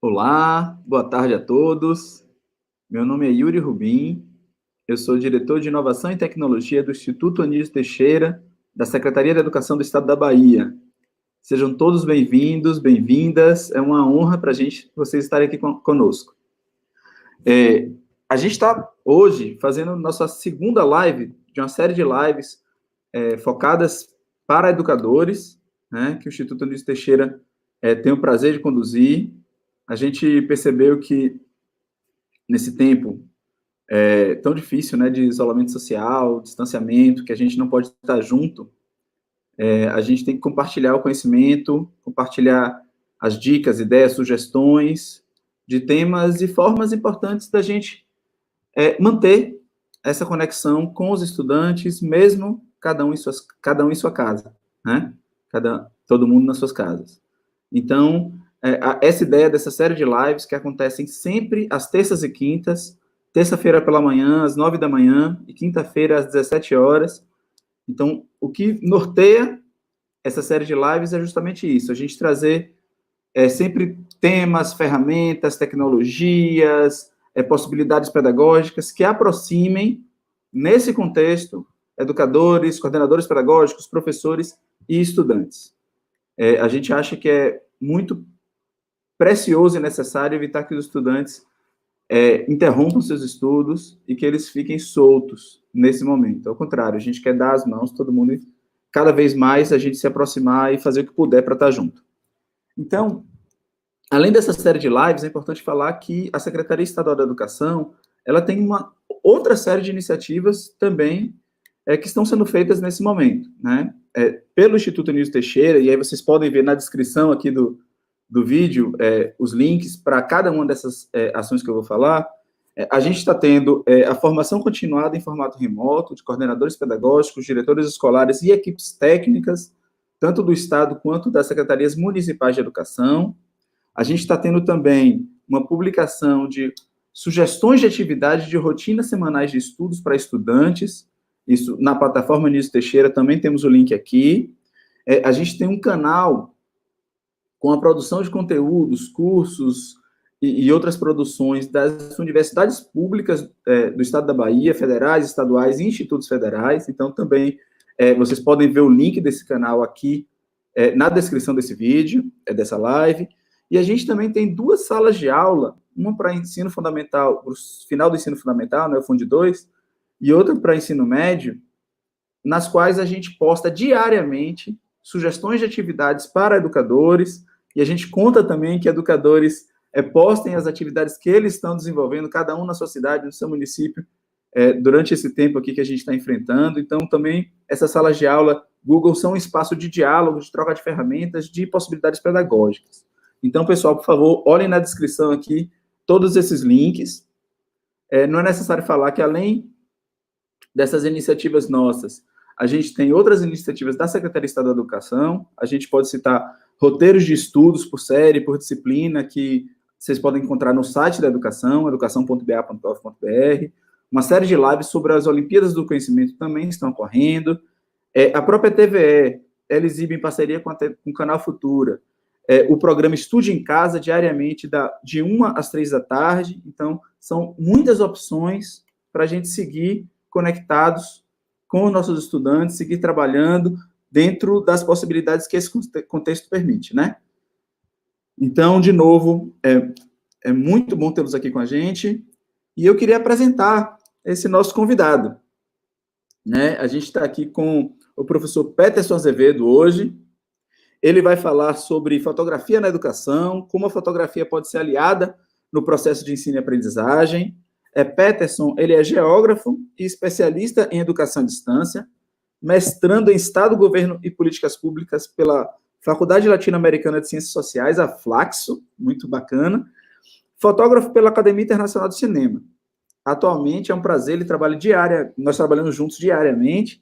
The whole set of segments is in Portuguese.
Olá, boa tarde a todos. Meu nome é Yuri Rubim, eu sou diretor de Inovação e Tecnologia do Instituto Anísio Teixeira, da Secretaria de Educação do Estado da Bahia. Sejam todos bem-vindos, bem-vindas, é uma honra para a gente vocês estarem aqui conosco. A gente está hoje fazendo nossa segunda live de uma série de lives focadas para educadores, né, que o Instituto Anísio Teixeira tem o prazer de conduzir. A gente percebeu que, nesse tempo tão difícil, né, de isolamento social, distanciamento, que a gente não pode estar junto, a gente tem que compartilhar o conhecimento, compartilhar as dicas, ideias, sugestões de temas e formas importantes da gente manter essa conexão com os estudantes, mesmo cada um em sua casa, né? Todo mundo nas suas casas. Então, essa ideia dessa série de lives que acontecem sempre às terças e quintas, terça-feira pela manhã, às 9 da manhã, e quinta-feira, às 17 horas. Então, o que norteia essa série de lives é justamente isso, a gente trazer sempre temas, ferramentas, tecnologias, possibilidades pedagógicas que aproximem, nesse contexto, educadores, coordenadores pedagógicos, professores e estudantes. A gente acha que é muito precioso e necessário evitar que os estudantes interrompam seus estudos e que eles fiquem soltos nesse momento. Ao contrário, a gente quer dar as mãos, todo mundo, cada vez mais a gente se aproximar e fazer o que puder para estar junto. Então, além dessa série de lives, é importante falar que a Secretaria Estadual da Educação, ela tem uma outra série de iniciativas também que estão sendo feitas nesse momento, né? Pelo Instituto Anísio Teixeira, e aí vocês podem ver na descrição aqui do vídeo os links para cada uma dessas ações que eu vou falar. A gente está tendo a formação continuada em formato remoto de coordenadores pedagógicos, diretores escolares e equipes técnicas, tanto do Estado quanto das secretarias municipais de educação. A gente está tendo também uma publicação de sugestões de atividade de rotinas semanais de estudos para estudantes, isso na plataforma Anísio Teixeira, também temos o link aqui. A gente tem um canal com a produção de conteúdos, cursos e outras produções das universidades públicas do Estado da Bahia, federais, estaduais e institutos federais. Então, também vocês podem ver o link desse canal aqui na descrição desse vídeo, dessa live. E a gente também tem duas salas de aula, uma para ensino fundamental, para o final do ensino fundamental, né, o Fundo 2, e outra para ensino médio, nas quais a gente posta diariamente sugestões de atividades para educadores, e a gente conta também que educadores postem as atividades que eles estão desenvolvendo, cada um na sua cidade, no seu município, durante esse tempo aqui que a gente está enfrentando. Então, também, essas salas de aula Google são um espaço de diálogo, de troca de ferramentas, de possibilidades pedagógicas. Então, pessoal, por favor, olhem na descrição aqui todos esses links. Não é necessário falar que, além dessas iniciativas nossas, a gente tem outras iniciativas da Secretaria Estadual da Educação. A gente pode citar roteiros de estudos por série, por disciplina, que vocês podem encontrar no site da educação, educação.ba.gov.br. Uma série de lives sobre as Olimpíadas do Conhecimento também estão ocorrendo. A própria TVE, ela exibe em parceria com o Canal Futura, o programa Estude em Casa, diariamente, de 1 às 3 da tarde. Então, são muitas opções para a gente seguir conectados com os nossos estudantes, seguir trabalhando dentro das possibilidades que esse contexto permite, né? Então, de novo, é muito bom tê-los aqui com a gente, e eu queria apresentar esse nosso convidado, né? A gente está aqui com o professor Peterson Azevedo hoje. Ele vai falar sobre fotografia na educação, como a fotografia pode ser aliada no processo de ensino e aprendizagem. Peterson, ele é geógrafo e especialista em educação à distância, mestrando em Estado, Governo e Políticas Públicas pela Faculdade Latino-Americana de Ciências Sociais, a Flaxo, muito bacana. Fotógrafo pela Academia Internacional de Cinema. Atualmente é um prazer, nós trabalhamos juntos diariamente.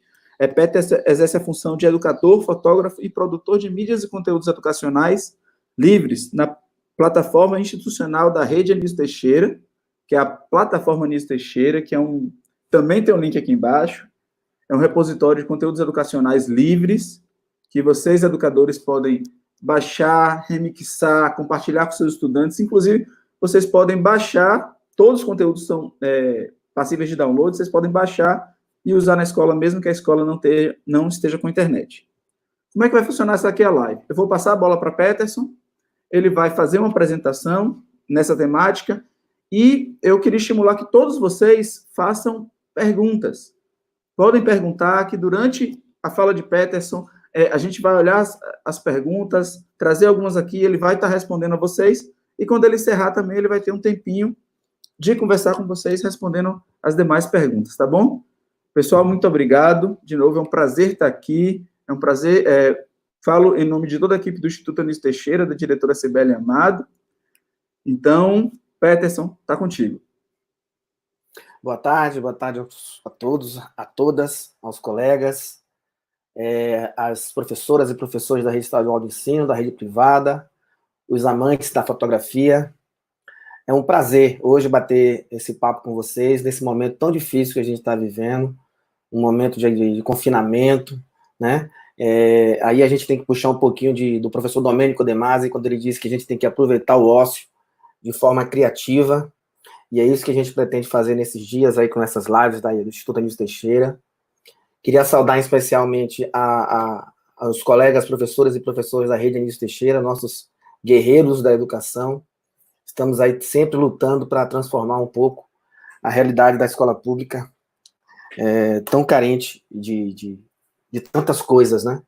Peterson exerce a função de educador, fotógrafo e produtor de mídias e conteúdos educacionais livres na plataforma institucional da Rede Anísio Teixeira, que é a plataforma Anísio Teixeira, que também tem um link aqui embaixo. É um repositório de conteúdos educacionais livres, que vocês, educadores, podem baixar, remixar, compartilhar com seus estudantes. Inclusive, vocês podem baixar, todos os conteúdos são passíveis de download, vocês podem baixar e usar na escola, mesmo que a escola não esteja com internet. Como é que vai funcionar essa aqui a live? Eu vou passar a bola para Peterson, ele vai fazer uma apresentação nessa temática, e eu queria estimular que todos vocês façam perguntas. Podem perguntar, que durante a fala de Peterson, a gente vai olhar as perguntas, trazer algumas aqui, ele vai estar respondendo a vocês, e quando ele encerrar também, ele vai ter um tempinho de conversar com vocês, respondendo as demais perguntas, tá bom? Pessoal, muito obrigado. De novo, é um prazer estar aqui, é um prazer, falo em nome de toda a equipe do Instituto Anísio Teixeira, da diretora Cibele Amado. Então, Peterson, está contigo. Boa tarde a todos, a todas, aos colegas, as professoras e professores da rede estadual de ensino, da rede privada, os amantes da fotografia. É um prazer hoje bater esse papo com vocês, nesse momento tão difícil que a gente está vivendo, um momento de confinamento, né? Aí a gente tem que puxar um pouquinho do professor Domênico De Masi, quando ele diz que a gente tem que aproveitar o ócio de forma criativa, e é isso que a gente pretende fazer nesses dias aí com essas lives do Instituto Anísio Teixeira. Queria saudar especialmente aos colegas, professores e professores da rede Anísio Teixeira, nossos guerreiros da educação. Estamos aí sempre lutando para transformar um pouco a realidade da escola pública, tão carente de tantas coisas, né?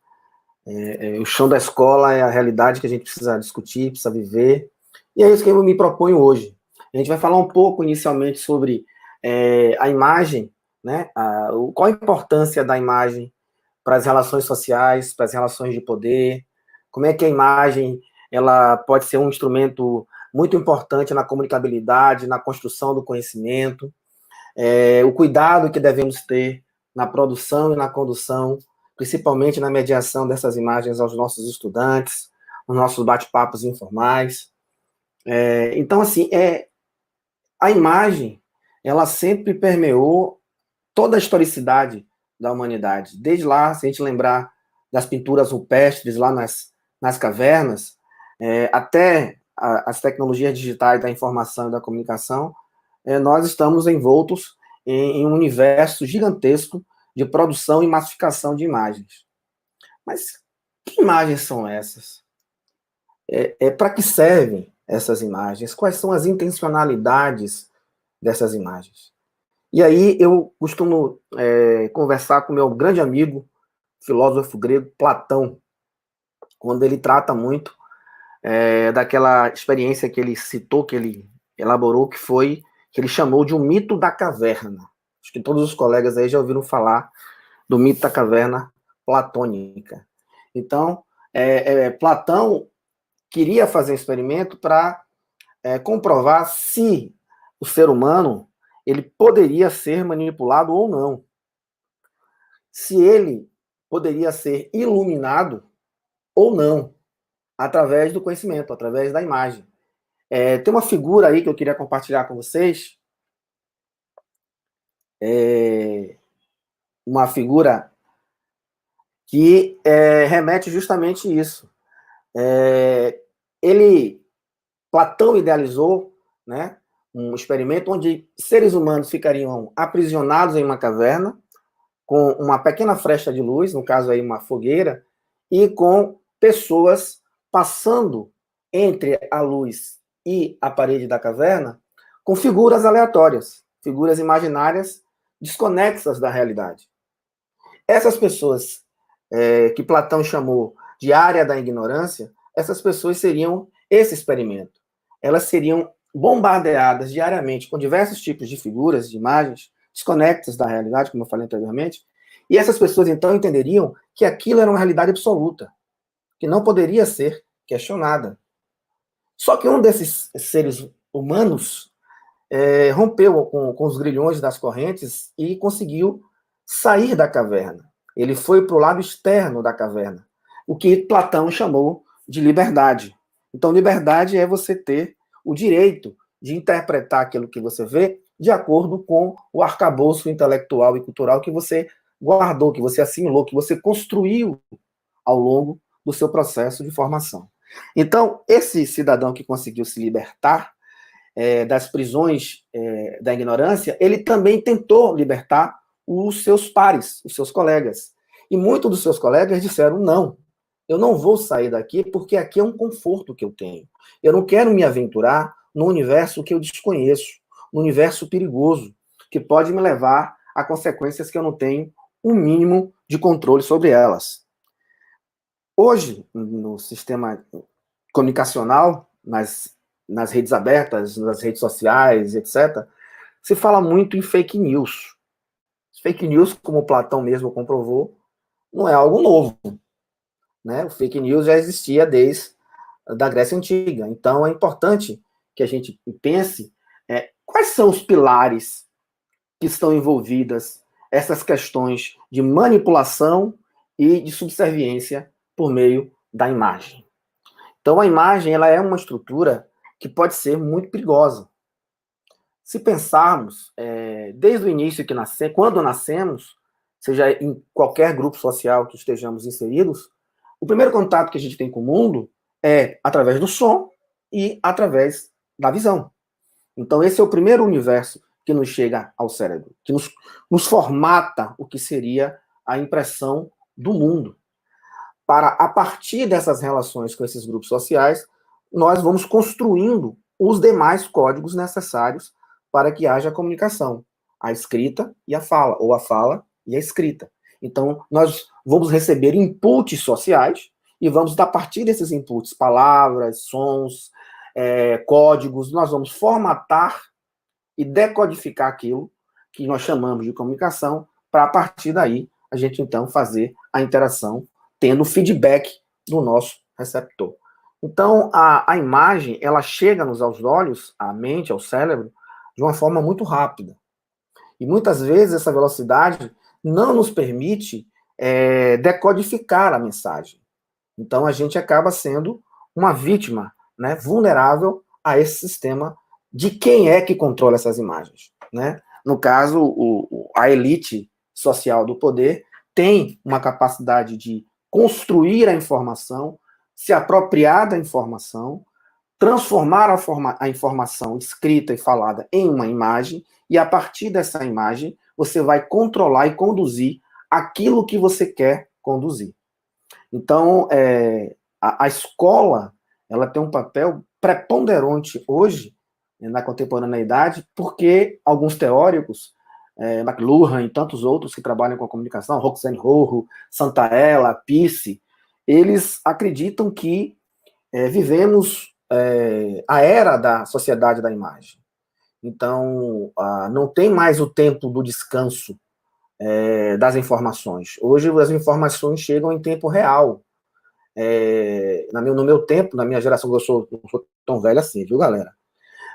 O chão da escola é a realidade que a gente precisa discutir, precisa viver, e é isso que eu me proponho hoje. A gente vai falar um pouco, inicialmente, sobre a imagem, né? Qual a importância da imagem para as relações sociais, para as relações de poder, como é que a imagem ela pode ser um instrumento muito importante na comunicabilidade, na construção do conhecimento, o cuidado que devemos ter na produção e na condução, principalmente na mediação dessas imagens aos nossos estudantes, nos nossos bate-papos informais. Então, assim, a imagem, ela sempre permeou toda a historicidade da humanidade. Desde lá, se a gente lembrar das pinturas rupestres lá nas cavernas, até as tecnologias digitais da informação e da comunicação, nós estamos envoltos em um universo gigantesco de produção e massificação de imagens. Mas que imagens são essas? Para que servem essas imagens? Quais são as intencionalidades dessas imagens? E aí eu costumo conversar com meu grande amigo, filósofo grego, Platão, quando ele trata muito daquela experiência que ele citou, que ele elaborou, que ele chamou de um mito da caverna. Acho que todos os colegas aí já ouviram falar do mito da caverna platônica. Então, Platão queria fazer um experimento para comprovar se o ser humano ele poderia ser manipulado ou não. Se ele poderia ser iluminado ou não, através do conhecimento, através da imagem. Tem uma figura aí que eu queria compartilhar com vocês, uma figura que remete justamente isso. Platão idealizou, né, um experimento onde seres humanos ficariam aprisionados em uma caverna, com uma pequena fresta de luz, no caso aí uma fogueira, e com pessoas passando entre a luz e a parede da caverna com figuras aleatórias, figuras imaginárias desconexas da realidade. Essas pessoas que Platão chamou de área da ignorância, essas pessoas seriam esse experimento. Elas seriam bombardeadas diariamente com diversos tipos de figuras, de imagens, desconectas da realidade, como eu falei anteriormente, e essas pessoas, então, entenderiam que aquilo era uma realidade absoluta, que não poderia ser questionada. Só que um desses seres humanos rompeu com os grilhões das correntes e conseguiu sair da caverna. Ele foi para o lado externo da caverna, o que Platão chamou de liberdade. Então, liberdade é você ter o direito de interpretar aquilo que você vê de acordo com o arcabouço intelectual e cultural que você guardou, que você assimilou, que você construiu ao longo do seu processo de formação. Então, esse cidadão que conseguiu se libertar das prisões da ignorância, ele também tentou libertar os seus pares, os seus colegas. E muitos dos seus colegas disseram, não, eu não vou sair daqui porque aqui é um conforto que eu tenho. Eu não quero me aventurar no universo que eu desconheço, no universo perigoso, que pode me levar a consequências que eu não tenho um mínimo de controle sobre elas. Hoje, no sistema comunicacional, nas redes abertas, nas redes sociais, etc., se fala muito em fake news. Fake news, como Platão mesmo comprovou, não é algo novo. Né? O fake news já existia desde da Grécia Antiga. Então, é importante que a gente pense quais são os pilares que estão envolvidas essas questões de manipulação e de subserviência por meio da imagem. Então, a imagem ela é uma estrutura que pode ser muito perigosa. Se pensarmos, desde o início quando nascemos, seja em qualquer grupo social que estejamos inseridos, o primeiro contato que a gente tem com o mundo é através do som e através da visão. Então, esse é o primeiro universo que nos chega ao cérebro, que nos formata o que seria a impressão do mundo. Para, a partir dessas relações com esses grupos sociais, nós vamos construindo os demais códigos necessários para que haja comunicação, a escrita e a fala, ou a fala e a escrita. Então, nós vamos receber inputs sociais e vamos, a partir desses inputs, palavras, sons, códigos, nós vamos formatar e decodificar aquilo que nós chamamos de comunicação, para, a partir daí, a gente, então, fazer a interação, tendo feedback do nosso receptor. Então, a imagem, ela chega-nos aos olhos, à mente, ao cérebro, de uma forma muito rápida. E, muitas vezes, essa velocidade não nos permite decodificar a mensagem. Então, a gente acaba sendo uma vítima, né, vulnerável a esse sistema de quem é que controla essas imagens. Né? No caso, a elite social do poder tem uma capacidade de construir a informação, se apropriar da informação, transformar a informação escrita e falada em uma imagem, e a partir dessa imagem, você vai controlar e conduzir aquilo que você quer conduzir. Então, a escola, ela tem um papel preponderante hoje, na contemporaneidade, porque alguns teóricos, McLuhan e tantos outros que trabalham com a comunicação, Roxane Rojo, Santaella, Pisse, eles acreditam que vivemos a era da sociedade da imagem. Então, não tem mais o tempo do descanso das informações. Hoje, as informações chegam em tempo real. No meu tempo, na minha geração, eu não sou tão velho assim, viu, galera?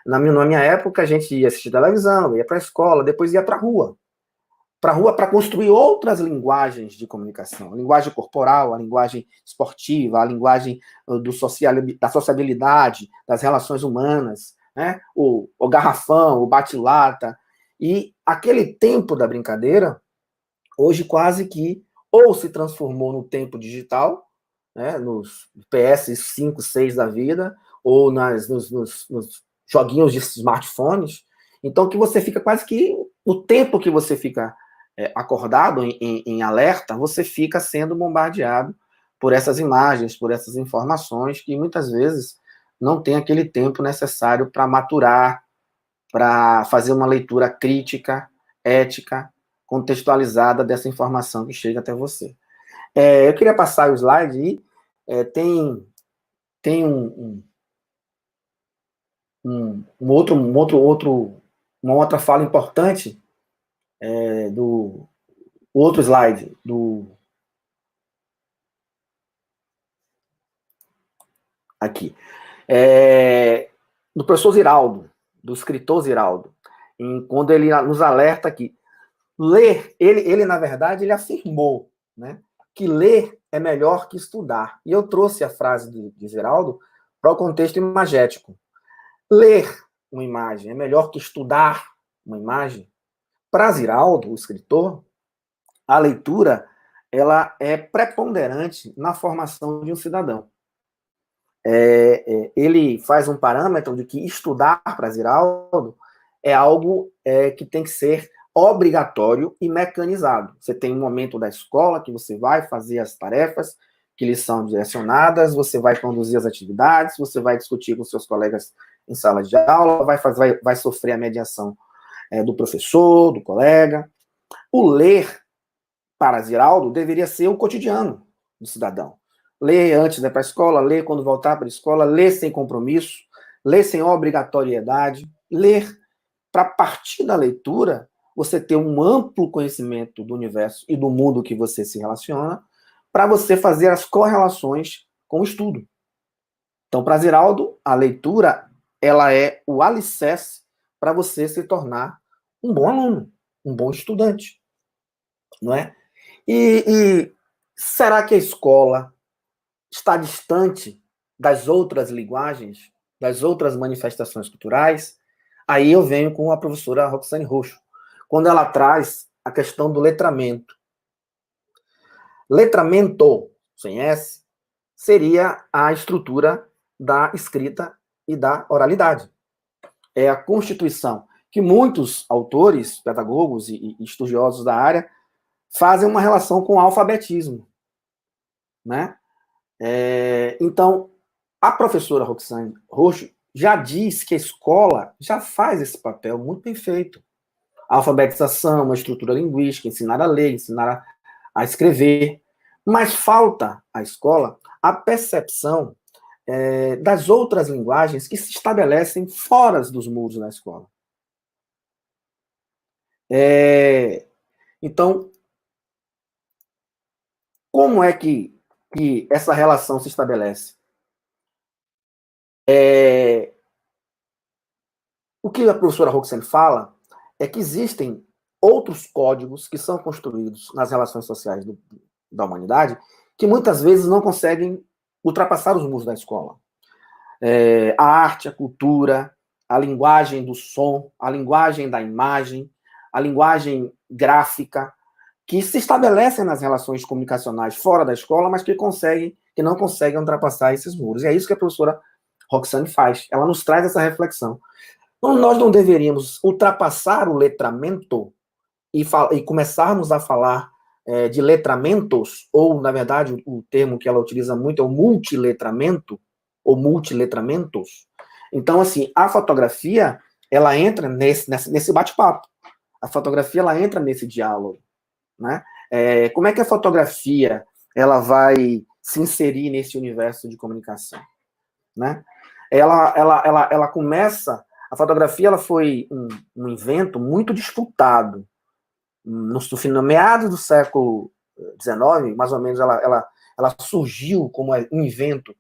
Na minha época, a gente ia assistir televisão, ia para a escola, depois ia para a rua. Para a rua para construir outras linguagens de comunicação. A linguagem corporal, a linguagem esportiva, a linguagem da sociabilidade, das relações humanas, né? O garrafão, o bate-lata. E aquele tempo da brincadeira, hoje quase que ou se transformou no tempo digital, né? Nos PS5, 6 da vida, ou nos joguinhos de smartphones. Então, que você fica quase que, o tempo que você fica acordado, em alerta, você fica sendo bombardeado por essas imagens, por essas informações, que muitas vezes não tem aquele tempo necessário para maturar, para fazer uma leitura crítica, ética, contextualizada dessa informação que chega até você. Eu queria passar o slide aí, tem uma outra fala importante do outro slide aqui do professor Ziraldo, do escritor Ziraldo, quando ele nos alerta que ler, ele na verdade ele afirmou, né, que ler é melhor que estudar. E eu trouxe a frase de Ziraldo para o contexto imagético. Ler uma imagem é melhor que estudar uma imagem. Para Ziraldo, o escritor, a leitura ela é preponderante na formação de um cidadão. Ele faz um parâmetro de que estudar para Ziraldo é algo que tem que ser obrigatório e mecanizado. Você tem um momento da escola que você vai fazer as tarefas que lhes são direcionadas, você vai conduzir as atividades, você vai discutir com seus colegas em sala de aula, vai sofrer a mediação do professor, do colega. O ler para Ziraldo deveria ser o cotidiano do cidadão. Ler antes de ir para a escola, ler quando voltar para a escola, ler sem compromisso, ler sem obrigatoriedade, ler para partir da leitura você ter um amplo conhecimento do universo e do mundo que você se relaciona, para você fazer as correlações com o estudo. Então, para Ziraldo, a leitura ela é o alicerce para você se tornar um bom aluno, um bom estudante, não é? E será que a escola está distante das outras linguagens, das outras manifestações culturais? Aí eu venho com a professora Roxane Roxo, quando ela traz a questão do letramento. Letramento, sem S, seria a estrutura da escrita e da oralidade. É a constituição que muitos autores, pedagogos e estudiosos da área fazem uma relação com o alfabetismo, né? Então, a professora Roxane Roxo já diz que a escola já faz esse papel muito bem feito. A alfabetização, uma estrutura linguística, ensinar a ler, ensinar a escrever. Mas falta à escola a percepção das outras linguagens que se estabelecem fora dos muros da escola. Então, como é que essa relação se estabelece? O que a professora Roxane fala é que existem outros códigos que são construídos nas relações sociais da humanidade que muitas vezes não conseguem ultrapassar os muros da escola. A arte, a cultura, a linguagem do som, a linguagem da imagem, a linguagem gráfica, que se estabelecem nas relações comunicacionais fora da escola, mas que não conseguem ultrapassar esses muros. E é isso que a professora Roxane faz. Ela nos traz essa reflexão. Então, nós não deveríamos ultrapassar o letramento e começarmos a falar de letramentos, ou, na verdade, o termo que ela utiliza muito é o multiletramento, ou multiletramentos. Então, assim, a fotografia, ela entra nesse bate-papo. A fotografia, ela entra nesse diálogo, né? Como é que a fotografia ela vai se inserir nesse universo de comunicação, né? Ela começa... A fotografia ela foi um invento muito disputado. No meados do século XIX, mais ou menos, ela surgiu como um invento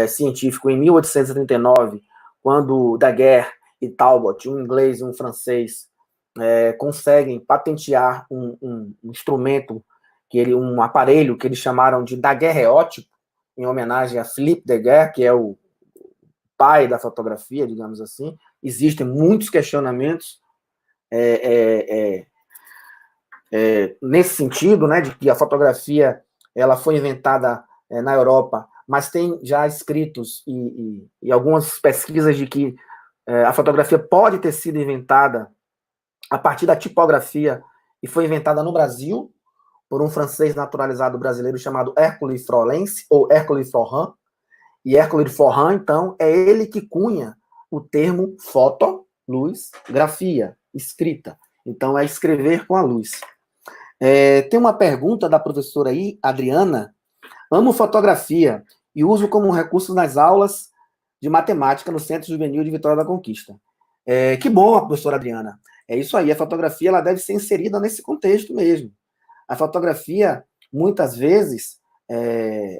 científico em 1839, quando Daguerre e Talbot, um inglês e um francês, conseguem patentear um instrumento, um aparelho que eles chamaram de daguerreótipo, em homenagem a Philippe Daguerre, que é o pai da fotografia, digamos assim. Existem muitos questionamentos nesse sentido, né, de que a fotografia ela foi inventada na Europa, mas tem já escritos e algumas pesquisas de que a fotografia pode ter sido inventada a partir da tipografia e foi inventada no Brasil por um francês naturalizado brasileiro chamado Hercule Frollens, ou Hercule Florent. E Hercule Florent, então, é ele que cunha o termo foto, luz, grafia, escrita. Então, é escrever com a luz. Tem uma pergunta da professora aí, Adriana. Amo fotografia e uso como recurso nas aulas de matemática no Centro Juvenil de Vitória da Conquista. Que bom, professora Adriana. É isso aí, a fotografia ela deve ser inserida nesse contexto mesmo. A fotografia, muitas vezes,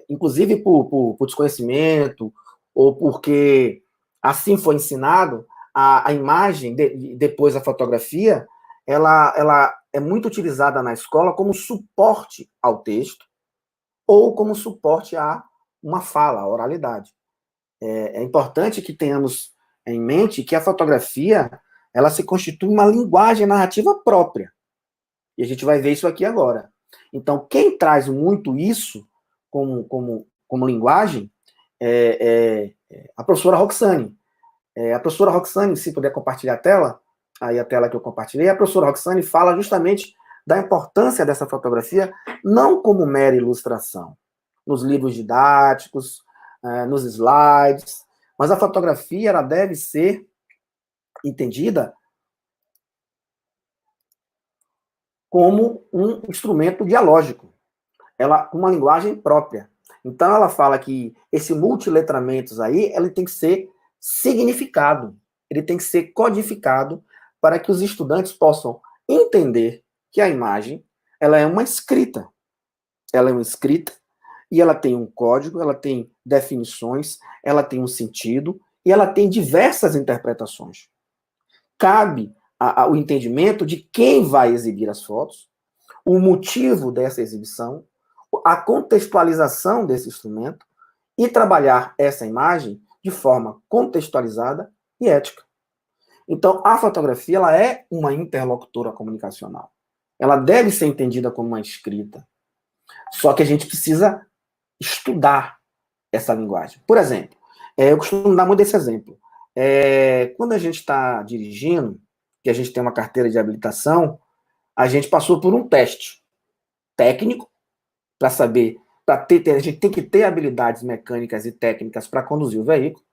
inclusive por desconhecimento, ou porque assim foi ensinado, a imagem, depois da fotografia, ela é muito utilizada na escola como suporte ao texto, ou como suporte a uma fala, a oralidade. É importante que tenhamos em mente que a fotografia ela se constitui uma linguagem narrativa própria. E a gente vai ver isso aqui agora. Então, quem traz muito isso como linguagem é a professora Roxane. A professora Roxane, se puder compartilhar a tela, aí a tela que eu compartilhei, a professora Roxane fala justamente da importância dessa fotografia, não como mera ilustração, nos livros didáticos, nos slides, mas a fotografia ela deve ser entendida como um instrumento dialógico, ela com uma linguagem própria. Então ela fala que esse multiletramentos aí, ele tem que ser significado, ele tem que ser codificado para que os estudantes possam entender que a imagem, ela é uma escrita. Ela é uma escrita e ela tem um código, ela tem definições, ela tem um sentido e ela tem diversas interpretações. Cabe o entendimento de quem vai exibir as fotos, o motivo dessa exibição, a contextualização desse instrumento e trabalhar essa imagem de forma contextualizada e ética. Então, a fotografia ela é uma interlocutora comunicacional. Ela deve ser entendida como uma escrita. Só que a gente precisa estudar essa linguagem. Por exemplo, eu costumo dar muito esse exemplo. Quando a gente está dirigindo, que a gente tem uma carteira de habilitação, a gente passou por um teste técnico para saber, a gente tem que ter habilidades mecânicas e técnicas para conduzir o veículo,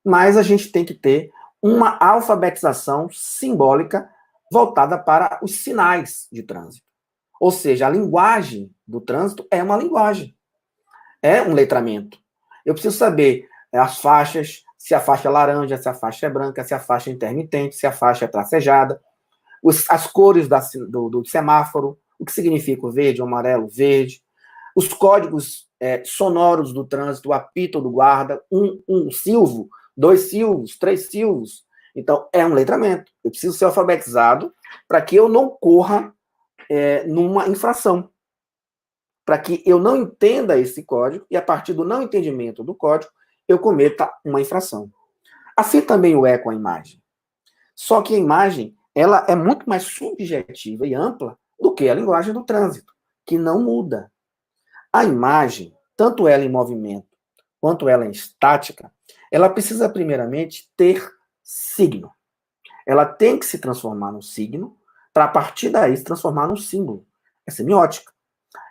mas a gente tem que ter uma alfabetização simbólica voltada para os sinais de trânsito. Ou seja, a linguagem do trânsito é uma linguagem, é um letramento. Eu preciso saber as faixas, se a faixa é laranja, se a faixa é branca, se a faixa é intermitente, se a faixa é tracejada, as cores do semáforo, o que significa o verde, o amarelo, verde, os códigos sonoros do trânsito, o apito do guarda, um silvo, 2 silvos, 3 silvos. Então, é um letramento. Eu preciso ser alfabetizado para que eu não corra numa infração. Para que eu não entenda esse código e, a partir do não entendimento do código, eu cometa uma infração. Assim também o é com a imagem. Só que a imagem ela é muito mais subjetiva e ampla do que a linguagem do trânsito, que não muda. A imagem, tanto ela em movimento quanto ela em estática, ela precisa primeiramente ter signo. Ela tem que se transformar num signo para, a partir daí, se transformar num símbolo. É semiótica.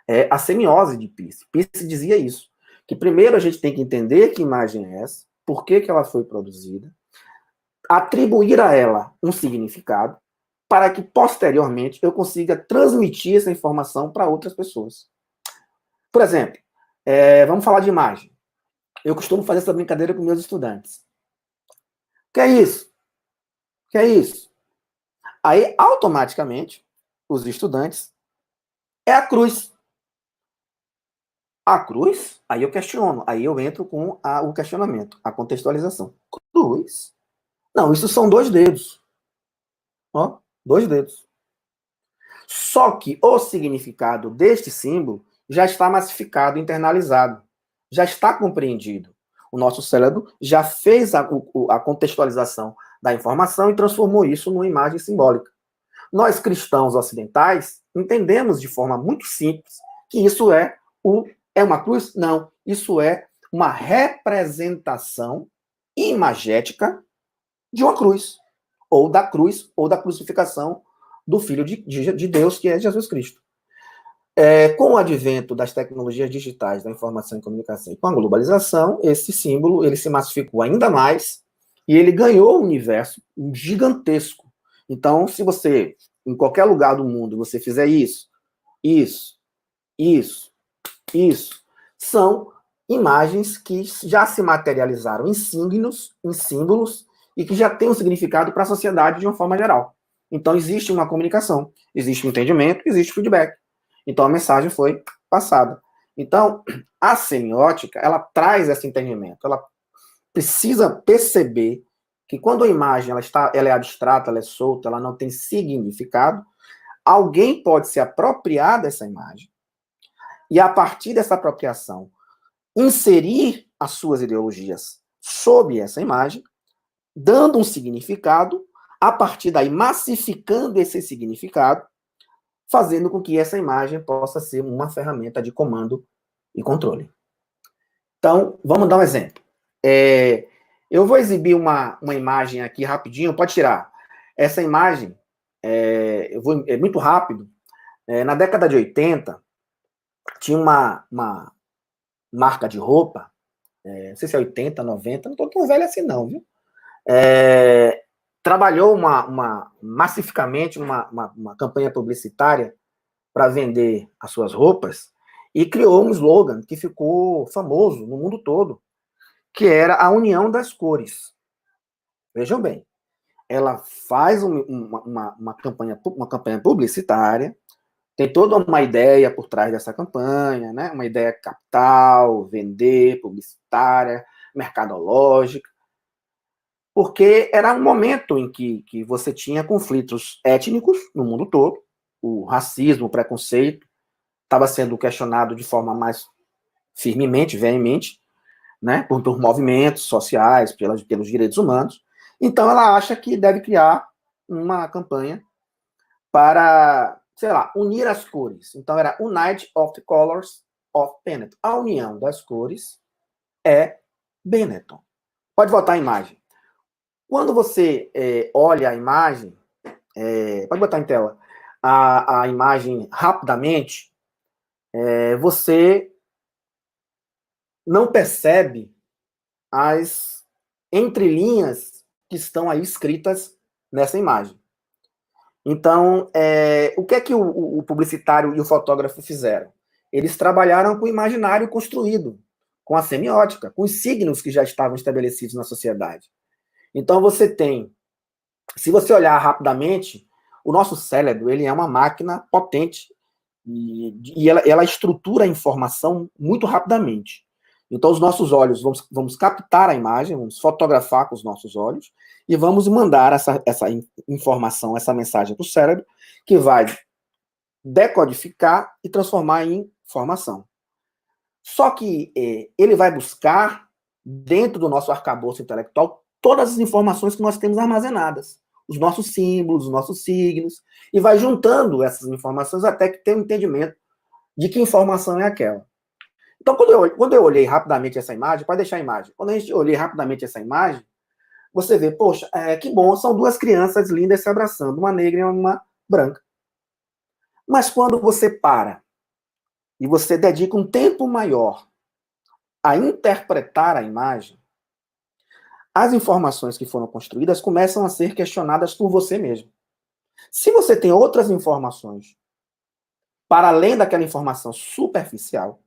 É a semiose de Peirce. Peirce dizia isso, que primeiro a gente tem que entender que imagem é essa, por que ela foi produzida, atribuir a ela um significado, para que, posteriormente, eu consiga transmitir essa informação para outras pessoas. Por exemplo, vamos falar de imagem. Eu costumo fazer essa brincadeira com meus estudantes. O que é isso? O que é isso? Aí, automaticamente, os estudantes, é a cruz. A cruz? Aí eu questiono. Aí eu entro com o questionamento, a contextualização. Cruz? Não, isso são 2 dedos. Ó, 2 dedos. Só que o significado deste símbolo já está massificado, internalizado. Já está compreendido. O nosso cérebro já fez a contextualização da informação e transformou isso numa imagem simbólica. Nós, cristãos ocidentais, entendemos de forma muito simples que isso é uma cruz? Não. Isso é uma representação imagética de uma cruz. Ou da cruz, ou da crucificação do Filho de Deus, que é Jesus Cristo. Com o advento das tecnologias digitais, da informação e comunicação e com a globalização, esse símbolo ele se massificou ainda mais e ele ganhou um universo gigantesco. Então, se você, em qualquer lugar do mundo, você fizer isso, são imagens que já se materializaram em signos, em símbolos, e que já têm um significado para a sociedade de uma forma geral. Então, existe uma comunicação, existe um entendimento, existe feedback. Então, a mensagem foi passada. Então, a semiótica, ela traz esse entendimento. Ela precisa perceber que quando a imagem ela é abstrata, ela é solta, ela não tem significado, alguém pode se apropriar dessa imagem e, a partir dessa apropriação, inserir as suas ideologias sob essa imagem, dando um significado, a partir daí massificando esse significado, fazendo com que essa imagem possa ser uma ferramenta de comando e controle. Então, vamos dar um exemplo. Eu vou exibir uma imagem aqui rapidinho, pode tirar. Essa imagem, é muito rápido. Na década de 80, tinha uma marca de roupa, não sei se é 80, 90, não estou tão velho assim não, viu? Trabalhou massificamente uma campanha publicitária para vender as suas roupas e criou um slogan que ficou famoso no mundo todo, que era a união das cores. Vejam bem, ela faz uma campanha publicitária, tem toda uma ideia por trás dessa campanha, né? Uma ideia capital, vender, publicitária, mercadológica, porque era um momento em que você tinha conflitos étnicos no mundo todo, o racismo, o preconceito estava sendo questionado de forma mais firmemente, veemente, né, por movimentos sociais, pelos direitos humanos. Então, ela acha que deve criar uma campanha para, sei lá, unir as cores. Então, era Unite of the Colors of Benetton. A união das cores é Benetton. Pode voltar a imagem. Quando você olha a imagem, pode botar em tela, a imagem rapidamente, você não percebe as entrelinhas que estão aí escritas nessa imagem. Então, o que é que o publicitário e o fotógrafo fizeram? Eles trabalharam com o imaginário construído, com a semiótica, com os signos que já estavam estabelecidos na sociedade. Então, você tem, se você olhar rapidamente, o nosso cérebro, ele é uma máquina potente e ela estrutura a informação muito rapidamente. Então, os nossos olhos, vamos captar a imagem, vamos fotografar com os nossos olhos e vamos mandar essa informação, essa mensagem para o cérebro, que vai decodificar e transformar em informação. Só que ele vai buscar, dentro do nosso arcabouço intelectual, todas as informações que nós temos armazenadas, os nossos símbolos, os nossos signos, e vai juntando essas informações até que tenha um entendimento de que informação é aquela. Então, quando eu olhei rapidamente essa imagem, pode deixar a imagem, quando a gente olhei rapidamente essa imagem, você vê, poxa, que bom, são duas crianças lindas se abraçando, uma negra e uma branca. Mas quando você para e você dedica um tempo maior a interpretar a imagem, as informações que foram construídas começam a ser questionadas por você mesmo. Se você tem outras informações para além daquela informação superficial,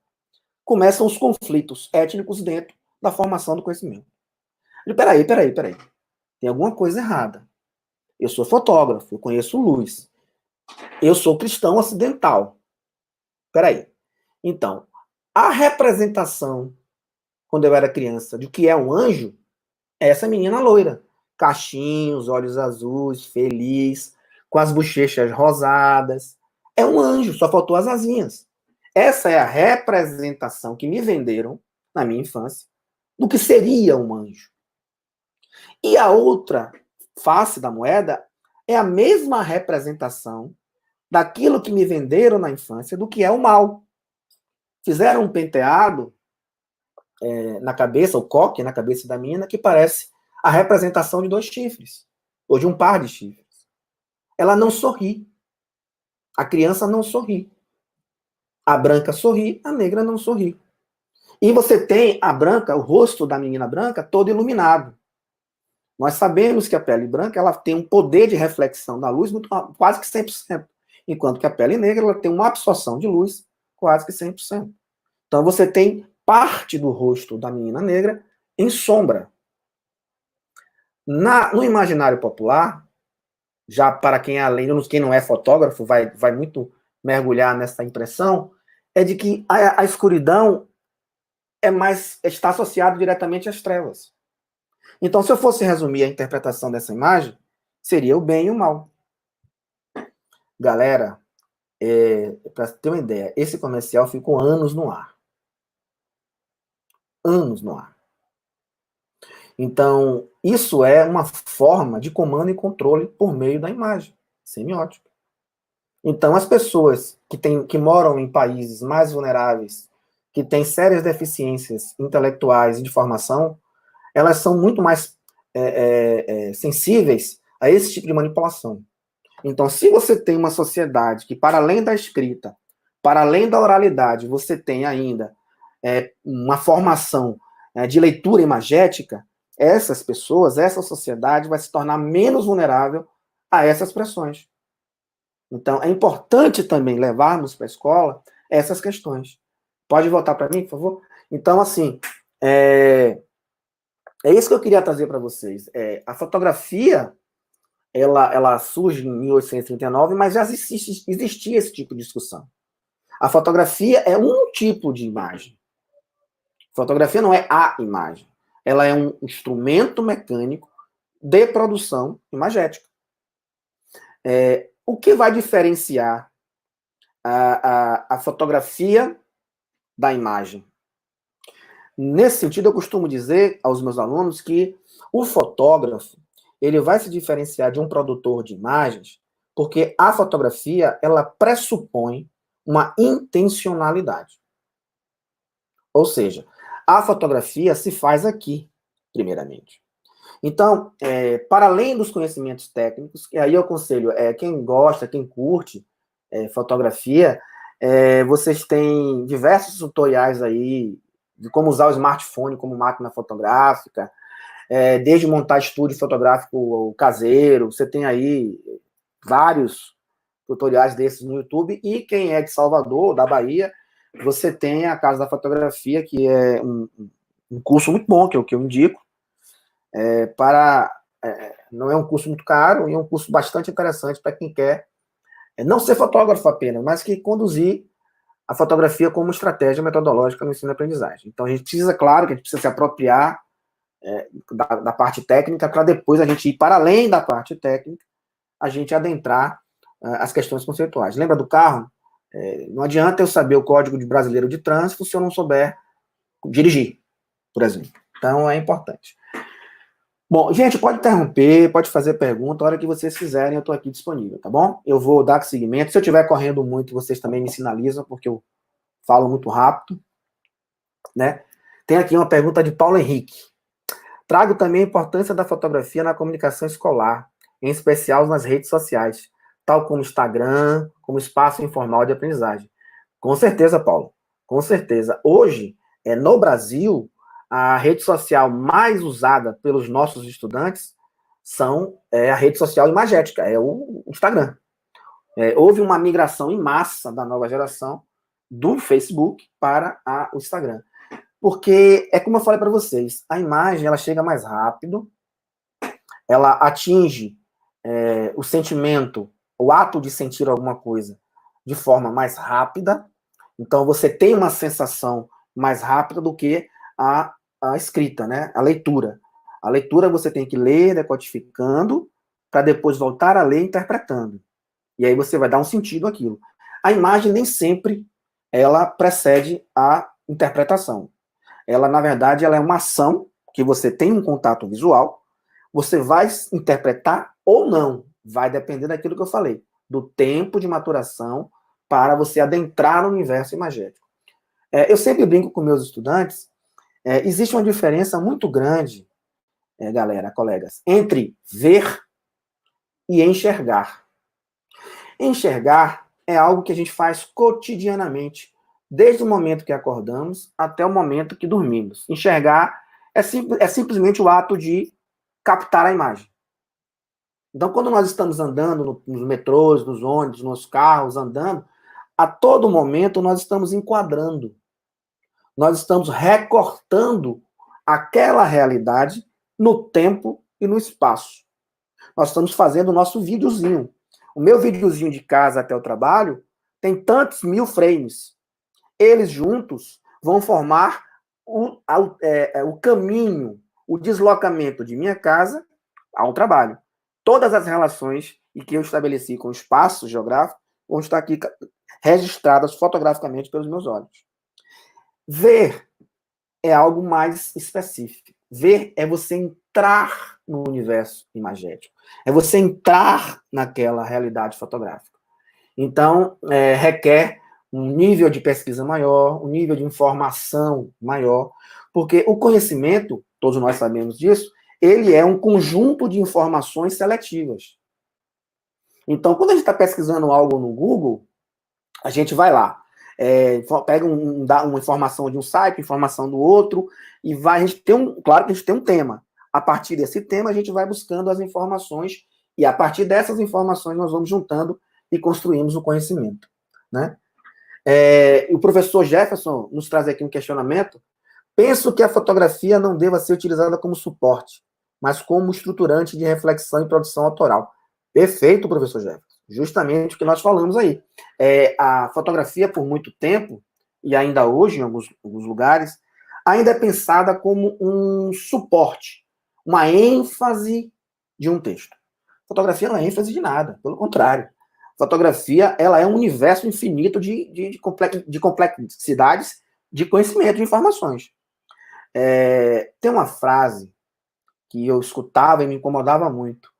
começam os conflitos étnicos dentro da formação do conhecimento. Peraí. Tem alguma coisa errada. Eu sou fotógrafo, eu conheço luz. Eu sou cristão ocidental. Peraí. Então, a representação, quando eu era criança, de que é um anjo, é essa menina loira. Cachinhos, olhos azuis, feliz, com as bochechas rosadas. É um anjo, só faltou as asinhas. Essa é a representação que me venderam, na minha infância, do que seria um anjo. E a outra face da moeda é a mesma representação daquilo que me venderam na infância do que é o mal. Fizeram um penteado na cabeça, o coque na cabeça da menina, que parece a representação de dois chifres, ou de um par de chifres. Ela não sorri. A criança não sorri. A branca sorri, a negra não sorri. E você tem a branca, o rosto da menina branca, todo iluminado. Nós sabemos que a pele branca ela tem um poder de reflexão da luz quase que 100%, enquanto que a pele negra ela tem uma absorção de luz quase que 100%. Então você tem parte do rosto da menina negra em sombra. No imaginário popular, já para quem é além, quem não é fotógrafo, vai muito mergulhar nessa impressão, é de que a escuridão está associado diretamente às trevas. Então, se eu fosse resumir a interpretação dessa imagem, seria o bem e o mal. Galera, para ter uma ideia, esse comercial ficou anos no ar. Anos no ar. Então, isso é uma forma de comando e controle por meio da imagem, semiótica. Então, as pessoas que moram em países mais vulneráveis, que têm sérias deficiências intelectuais e de formação, elas são muito mais sensíveis a esse tipo de manipulação. Então, se você tem uma sociedade que, para além da escrita, para além da oralidade, você tem ainda uma formação de leitura imagética, essas pessoas, essa sociedade vai se tornar menos vulnerável a essas pressões. Então, é importante também levarmos para a escola essas questões. Pode voltar para mim, por favor? Então, assim, é isso que eu queria trazer para vocês. A fotografia, ela surge em 1839, mas já existia esse tipo de discussão. A fotografia é um tipo de imagem. Fotografia não é a imagem. Ela é um instrumento mecânico de produção imagética. O que vai diferenciar a fotografia da imagem? Nesse sentido, eu costumo dizer aos meus alunos que o fotógrafo ele vai se diferenciar de um produtor de imagens porque a fotografia ela pressupõe uma intencionalidade. Ou seja, a fotografia se faz aqui, primeiramente. Então, para além dos conhecimentos técnicos, e aí eu aconselho, quem gosta, quem curte fotografia, vocês têm diversos tutoriais aí de como usar o smartphone como máquina fotográfica, desde montar estúdio fotográfico caseiro, você tem aí vários tutoriais desses no YouTube, e quem é de Salvador, da Bahia, você tem a Casa da Fotografia, que é um curso muito bom, que eu indico, não é um curso muito caro, e é um curso bastante interessante para quem quer não ser fotógrafo apenas, mas que conduzir a fotografia como estratégia metodológica no ensino-aprendizagem. Então, a gente precisa, claro, que a gente precisa se apropriar da parte técnica para depois a gente ir para além da parte técnica, a gente adentrar as questões conceituais. Lembra do carro? Não adianta eu saber o Código Brasileiro de Trânsito se eu não souber dirigir, por exemplo. Então, é importante. Bom, gente, pode interromper, pode fazer pergunta, a hora que vocês fizerem, eu estou aqui disponível, tá bom? Eu vou dar seguimento. Se eu estiver correndo muito, vocês também me sinalizam, porque eu falo muito rápido, né? Tem aqui uma pergunta de Paulo Henrique. Trago também a importância da fotografia na comunicação escolar, em especial nas redes sociais, tal como Instagram, como espaço informal de aprendizagem. Com certeza, Paulo, com certeza. Hoje, no Brasil, a rede social mais usada pelos nossos estudantes a rede social imagética, é o Instagram. Houve uma migração em massa da nova geração do Facebook para o Instagram. Porque, como eu falei para vocês, a imagem ela chega mais rápido, ela atinge o sentimento, o ato de sentir alguma coisa de forma mais rápida, então você tem uma sensação mais rápida do que a escrita, né? A leitura. A leitura você tem que ler decodificando para depois voltar a ler interpretando. E aí você vai dar um sentido àquilo. A imagem nem sempre ela precede a interpretação. Ela, na verdade, ela é uma ação que você tem um contato visual, você vai interpretar ou não, vai depender daquilo que eu falei, do tempo de maturação para você adentrar no universo imagético. Eu sempre brinco com meus estudantes, existe uma diferença muito grande, galera, colegas, entre ver e enxergar. Enxergar é algo que a gente faz cotidianamente, desde o momento que acordamos até o momento que dormimos. Enxergar é simplesmente o ato de captar a imagem. Então, quando nós estamos andando nos metrôs, nos ônibus, nos carros, andando, a todo momento nós estamos enquadrando. Nós estamos recortando aquela realidade no tempo e no espaço. Nós estamos fazendo o nosso videozinho. O meu videozinho de casa até o trabalho tem tantos mil frames. Eles juntos vão formar o caminho, o deslocamento de minha casa ao trabalho. Todas as relações que eu estabeleci com o espaço geográfico vão estar aqui registradas fotograficamente pelos meus olhos. Ver é algo mais específico. Ver é você entrar no universo imagético. É você entrar naquela realidade fotográfica. Então, requer um nível de pesquisa maior, um nível de informação maior, porque o conhecimento, todos nós sabemos disso, ele é um conjunto de informações seletivas. Então, quando a gente está pesquisando algo no Google, a gente vai lá, pega uma informação de um site, informação do outro, e vai, a gente tem claro que a gente tem um tema. A partir desse tema, a gente vai buscando as informações, e a partir dessas informações nós vamos juntando e construímos o conhecimento, né? O professor Jefferson nos traz aqui um questionamento. Penso que a fotografia não deva ser utilizada como suporte, mas como estruturante de reflexão e produção autoral. Perfeito, professor Jefferson. Justamente o que nós falamos aí. A fotografia, por muito tempo, e ainda hoje, em alguns lugares, ainda é pensada como um suporte, uma ênfase de um texto. Fotografia não é ênfase de nada, pelo contrário. Fotografia, ela é um universo infinito de complexidades de conhecimento, de informações. Tem uma frase que eu escutava e me incomodava muito.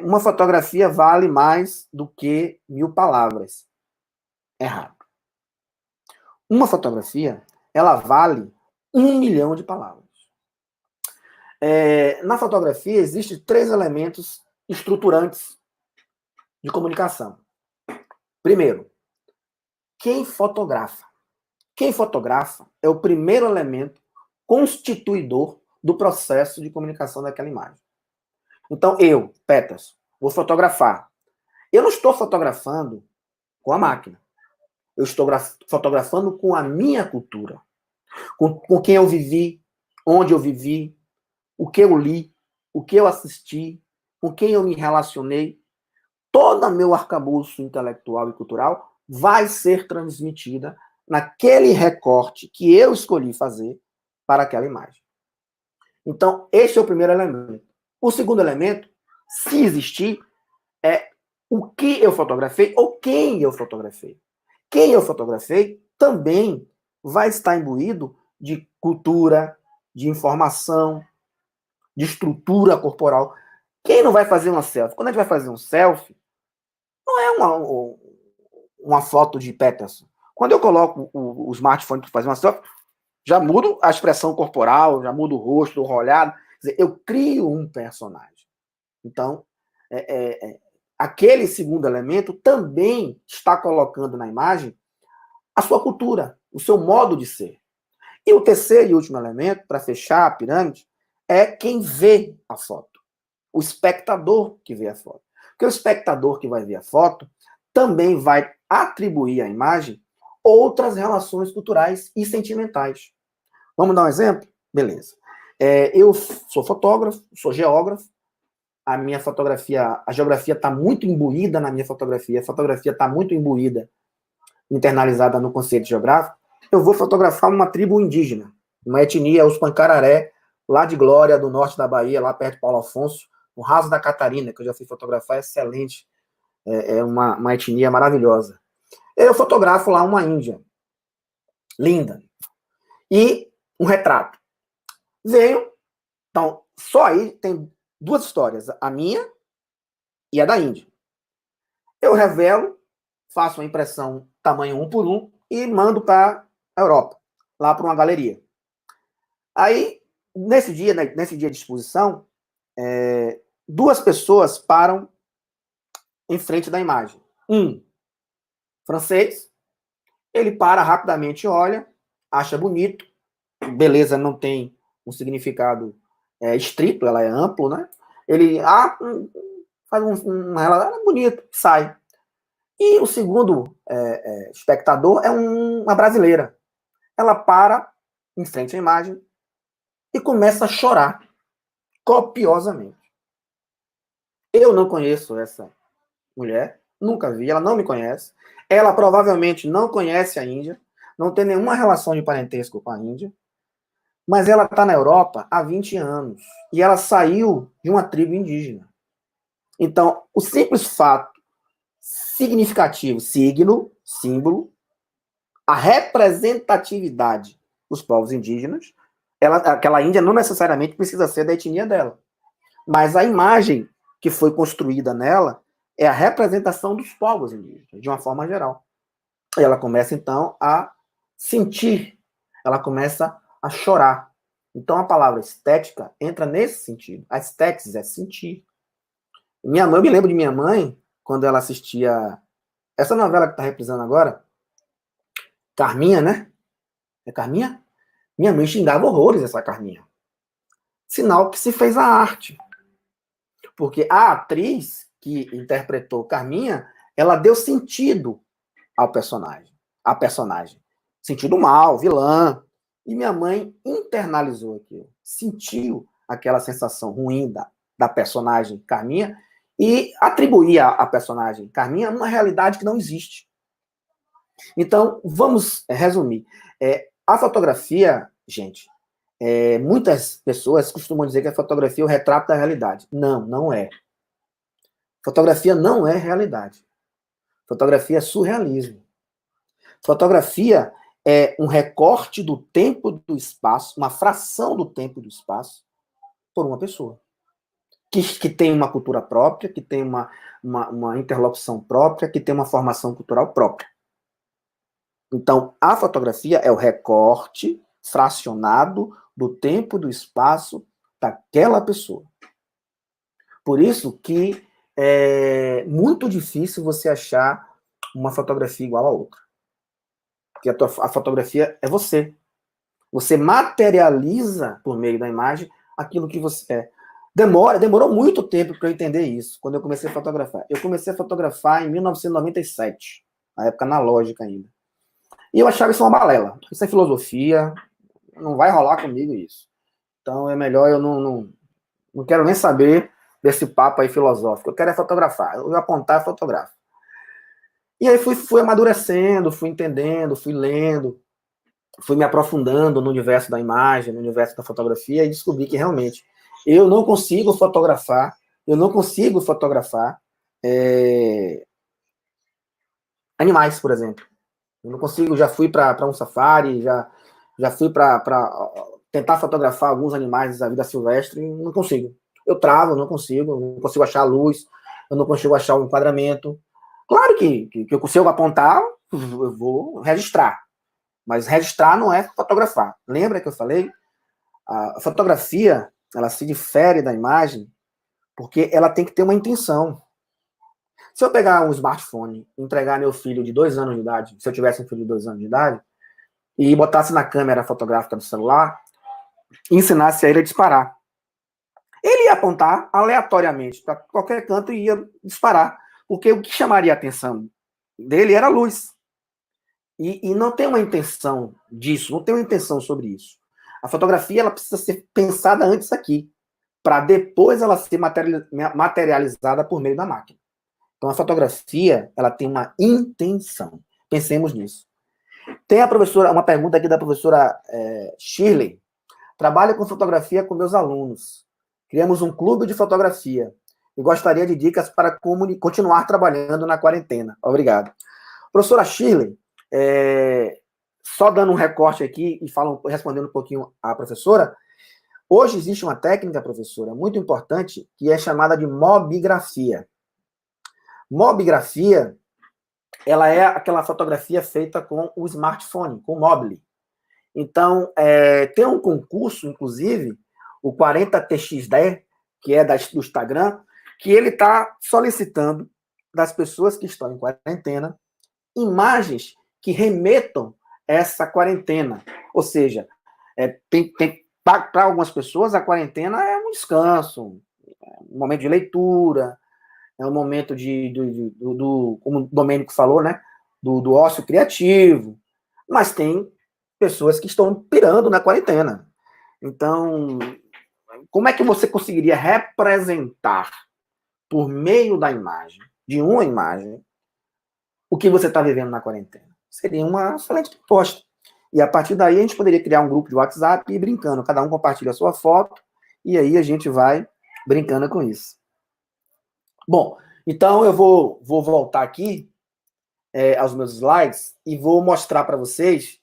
Uma fotografia vale mais do que 1000 palavras. Errado. Uma fotografia, ela vale 1 milhão de palavras. Na fotografia, existem 3 elementos estruturantes de comunicação. Primeiro, quem fotografa? Quem fotografa é o primeiro elemento constituidor do processo de comunicação daquela imagem. Então, eu, Peters, vou fotografar. Eu não estou fotografando com a máquina. Eu estou fotografando com a minha cultura. Com quem eu vivi, onde eu vivi, o que eu li, o que eu assisti, com quem eu me relacionei. Todo o meu arcabouço intelectual e cultural vai ser transmitida naquele recorte que eu escolhi fazer para aquela imagem. Então, esse é o primeiro elemento. O segundo elemento, se existir, é o que eu fotografei ou quem eu fotografei. Quem eu fotografei também vai estar imbuído de cultura, de informação, de estrutura corporal. Quem não vai fazer uma selfie? Quando a gente vai fazer um selfie, não é uma foto de Peterson. Quando eu coloco o smartphone para fazer uma selfie, já mudo a expressão corporal, já mudo o rosto, o olhado. Quer dizer, eu crio um personagem. Então, aquele segundo elemento também está colocando na imagem a sua cultura, o seu modo de ser. E o terceiro e último elemento, para fechar a pirâmide, é quem vê a foto. O espectador que vê a foto. Porque o espectador que vai ver a foto também vai atribuir à imagem outras relações culturais e sentimentais. Vamos dar um exemplo? Beleza. Eu sou fotógrafo, sou geógrafo, a minha fotografia, a geografia está muito imbuída na minha fotografia, a fotografia está muito imbuída, internalizada no conceito geográfico. Eu vou fotografar uma tribo indígena, uma etnia, os Pancararé, lá de Glória, do norte da Bahia, lá perto de Paulo Afonso, no Raso da Catarina, que eu já fui fotografar, é excelente, é uma etnia maravilhosa. Eu fotografo lá uma índia, linda, e um retrato. Venho, então, só aí tem 2 histórias, a minha e a da Índia. Eu revelo, faço uma impressão tamanho 1 por 1 e mando para a Europa, lá para uma galeria. Aí, nesse dia de exposição, 2 pessoas param em frente da imagem. Um francês, ele para rapidamente, olha, acha bonito, beleza não tem um significado estrito, ela é amplo, né? Ele faz uma relação bonito, sai. E o segundo espectador é uma brasileira. Ela para em frente à imagem e começa a chorar copiosamente. Eu não conheço essa mulher, nunca vi, ela não me conhece. Ela provavelmente não conhece a Índia, não tem nenhuma relação de parentesco com a Índia, mas ela está na Europa há 20 anos e ela saiu de uma tribo indígena. Então, o simples fato significativo, signo, símbolo, a representatividade dos povos indígenas, aquela Índia não necessariamente precisa ser da etnia dela, mas a imagem que foi construída nela, é a representação dos povos indígenas, de uma forma geral. E ela começa, então, a sentir, ela começa a chorar. Então, a palavra estética entra nesse sentido. A estética é sentir. Minha mãe, eu me lembro de minha mãe, quando ela assistia essa novela que está reprisando agora, Carminha, né? É Carminha? Minha mãe xingava horrores essa Carminha. Sinal que se fez a arte. Porque a atriz que interpretou Carminha, ela deu sentido ao personagem. A personagem. Sentido mal, vilã. E minha mãe internalizou aquilo. Sentiu aquela sensação ruim da personagem Carminha e atribuía a personagem Carminha uma realidade que não existe. Então, vamos resumir. A fotografia, gente, muitas pessoas costumam dizer que a fotografia é o retrato da realidade. Não, não é. Fotografia não é realidade. Fotografia é surrealismo. Fotografia é um recorte do tempo do espaço, uma fração do tempo do espaço, por uma pessoa. Que tem uma cultura própria, que tem uma interlocução própria, que tem uma formação cultural própria. Então, a fotografia é o recorte fracionado do tempo e do espaço daquela pessoa. Por isso que é muito difícil você achar uma fotografia igual a outra. Porque a fotografia é você. Você materializa, por meio da imagem, aquilo que você é. Demorou muito tempo para eu entender isso, quando eu comecei a fotografar. Eu comecei a fotografar em 1997, na época analógica ainda. E eu achava isso uma balela. Isso é filosofia, não vai rolar comigo isso. Então é melhor eu não quero nem saber desse papo aí filosófico. Eu quero é fotografar. Eu apontar, fotografo. E aí fui amadurecendo, fui entendendo, fui lendo, fui me aprofundando no universo da imagem, no universo da fotografia, e descobri que realmente eu não consigo fotografar animais, por exemplo. Eu não consigo, já fui para um safari, já fui para tentar fotografar alguns animais da vida silvestre, e não consigo. Eu travo, não consigo achar a luz, eu não consigo achar o enquadramento. Claro que eu consigo apontar, eu vou registrar. Mas registrar não é fotografar. Lembra que eu falei? A fotografia, ela se difere da imagem porque ela tem que ter uma intenção. Se eu pegar um smartphone e entregar meu filho de 2 anos de idade, se eu tivesse um filho de 2 anos de idade, e botasse na câmera fotográfica do celular, e ensinasse a ele a disparar. Ele ia apontar aleatoriamente para qualquer canto e ia disparar. Porque o que chamaria a atenção dele era a luz. E não tem uma intenção disso, não tem uma intenção sobre isso. A fotografia ela precisa ser pensada antes aqui, para depois ela ser materializada por meio da máquina. Então, a fotografia, ela tem uma intenção. Pensemos nisso. Tem uma pergunta aqui da professora Shirley. Trabalho com fotografia com meus alunos. Criamos um clube de fotografia. E gostaria de dicas para continuar trabalhando na quarentena. Obrigado. Professora Shirley, só dando um recorte aqui e respondendo um pouquinho à professora, hoje existe uma técnica, professora, muito importante, que é chamada de mobigrafia. Mobigrafia, ela é aquela fotografia feita com o smartphone, com o mobile. Então, tem um concurso, inclusive, o 40TXD, que é do Instagram, que ele está solicitando das pessoas que estão em quarentena imagens que remetam essa quarentena. Ou seja, para algumas pessoas, a quarentena é um descanso, um momento de leitura, é um momento como o Domênico falou, né, do ócio criativo, mas tem pessoas que estão pirando na quarentena. Então, como é que você conseguiria representar, por meio da imagem, de uma imagem, o que você está vivendo na quarentena? Seria uma excelente proposta. E a partir daí a gente poderia criar um grupo de WhatsApp e ir brincando. Cada um compartilha a sua foto e aí a gente vai brincando com isso. Bom, então eu vou voltar aqui aos meus slides e vou mostrar para vocês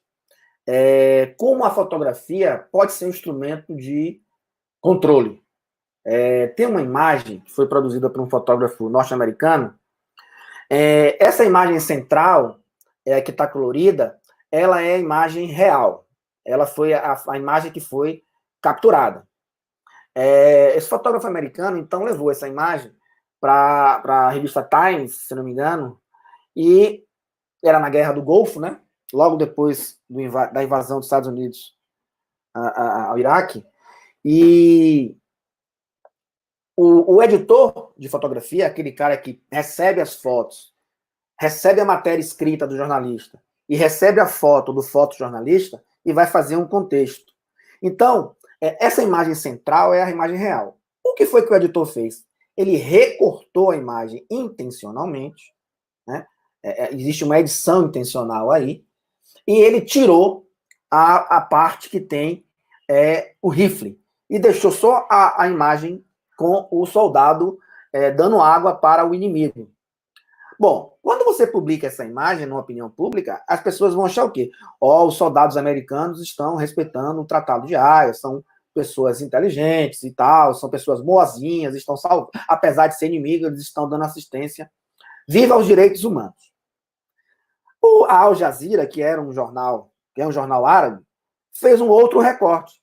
como a fotografia pode ser um instrumento de controle. Tem uma imagem que foi produzida por um fotógrafo norte-americano, Essa imagem central, que está colorida, ela é a imagem real. Ela foi a imagem que foi capturada. Esse fotógrafo americano, então, levou essa imagem para a revista Times, se não me engano, e era na Guerra do Golfo, né? Logo depois da invasão dos Estados Unidos ao Iraque. E o editor de fotografia, aquele cara que recebe as fotos, recebe a matéria escrita do jornalista e recebe a foto do fotojornalista e vai fazer um contexto. Então, essa imagem central é a imagem real. O que foi que o editor fez? Ele recortou a imagem intencionalmente, né? Existe uma edição intencional aí, e ele tirou a parte que tem o rifle e deixou só a imagem com o soldado dando água para o inimigo. Bom, quando você publica essa imagem na opinião pública, as pessoas vão achar o quê? Os soldados americanos estão respeitando o Tratado de Haia, são pessoas inteligentes e tal, são pessoas boazinhas, estão salvando, apesar de ser inimigos, eles estão dando assistência. Viva os direitos humanos. A Al Jazeera, que é um jornal árabe, fez um outro recorte.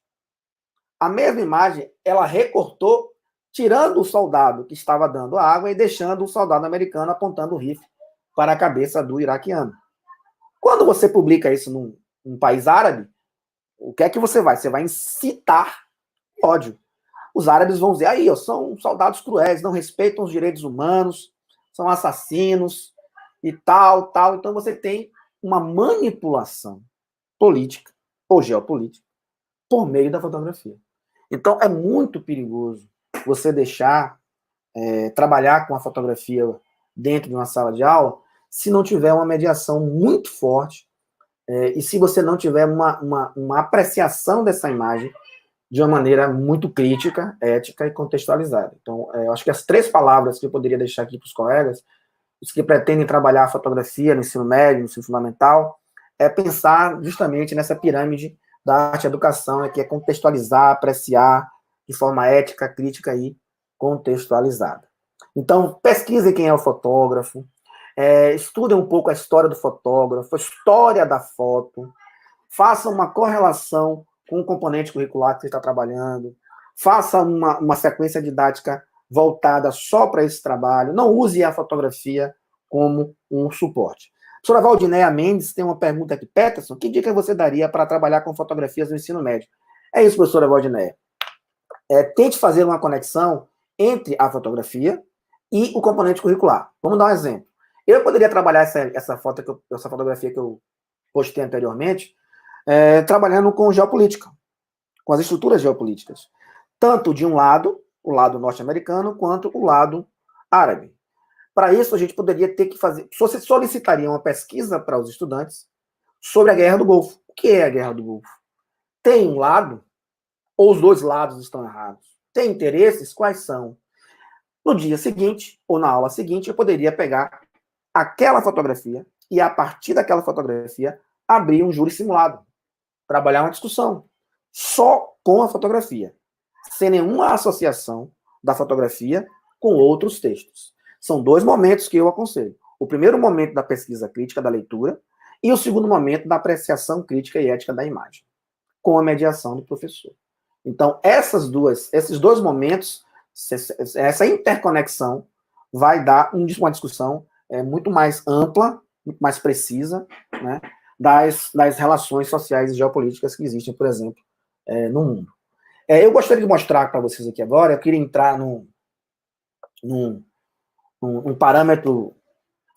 A mesma imagem, ela recortou, tirando o soldado que estava dando água e deixando o soldado americano apontando o rifle para a cabeça do iraquiano. Quando você publica isso num país árabe, o que é que você vai? Você vai incitar ódio. Os árabes vão dizer, aí, são soldados cruéis, não respeitam os direitos humanos, são assassinos e tal. Então você tem uma manipulação política ou geopolítica por meio da fotografia. Então é muito perigoso você deixar trabalhar com a fotografia dentro de uma sala de aula se não tiver uma mediação muito forte e se você não tiver uma apreciação dessa imagem de uma maneira muito crítica, ética e contextualizada. Então, eu acho que as 3 palavras que eu poderia deixar aqui para os colegas, os que pretendem trabalhar a fotografia no ensino médio, no ensino fundamental, é pensar justamente nessa pirâmide da arte-educação, que é contextualizar, apreciar de forma ética, crítica e contextualizada. Então, pesquisem quem é o fotógrafo, estudem um pouco a história do fotógrafo, a história da foto, façam uma correlação com o componente curricular que você está trabalhando, faça uma sequência didática voltada só para esse trabalho, não use a fotografia como um suporte. A professora Valdinéia Mendes tem uma pergunta aqui. Peterson, que dica você daria para trabalhar com fotografias no ensino médio? É isso, professora Valdinéia. Tente fazer uma conexão entre a fotografia e o componente curricular. Vamos dar um exemplo. Eu poderia trabalhar essa fotografia que eu postei anteriormente, trabalhando com geopolítica, com as estruturas geopolíticas. Tanto de um lado, o lado norte-americano, quanto o lado árabe. Para isso, a gente poderia ter que fazer... Você solicitaria uma pesquisa para os estudantes sobre a Guerra do Golfo. O que é a Guerra do Golfo? Tem um lado, ou os 2 lados estão errados? Tem interesses? Quais são? No dia seguinte, ou na aula seguinte, eu poderia pegar aquela fotografia e, a partir daquela fotografia, abrir um júri simulado. Trabalhar uma discussão só com a fotografia, sem nenhuma associação da fotografia com outros textos. São 2 momentos que eu aconselho. O primeiro momento da pesquisa crítica da leitura e o segundo momento da apreciação crítica e ética da imagem, com a mediação do professor. Então, esses 2 momentos, essa interconexão vai dar uma discussão muito mais ampla, muito mais precisa, né, das relações sociais e geopolíticas que existem, por exemplo, no mundo. Eu gostaria de mostrar para vocês aqui agora, eu queria entrar num parâmetro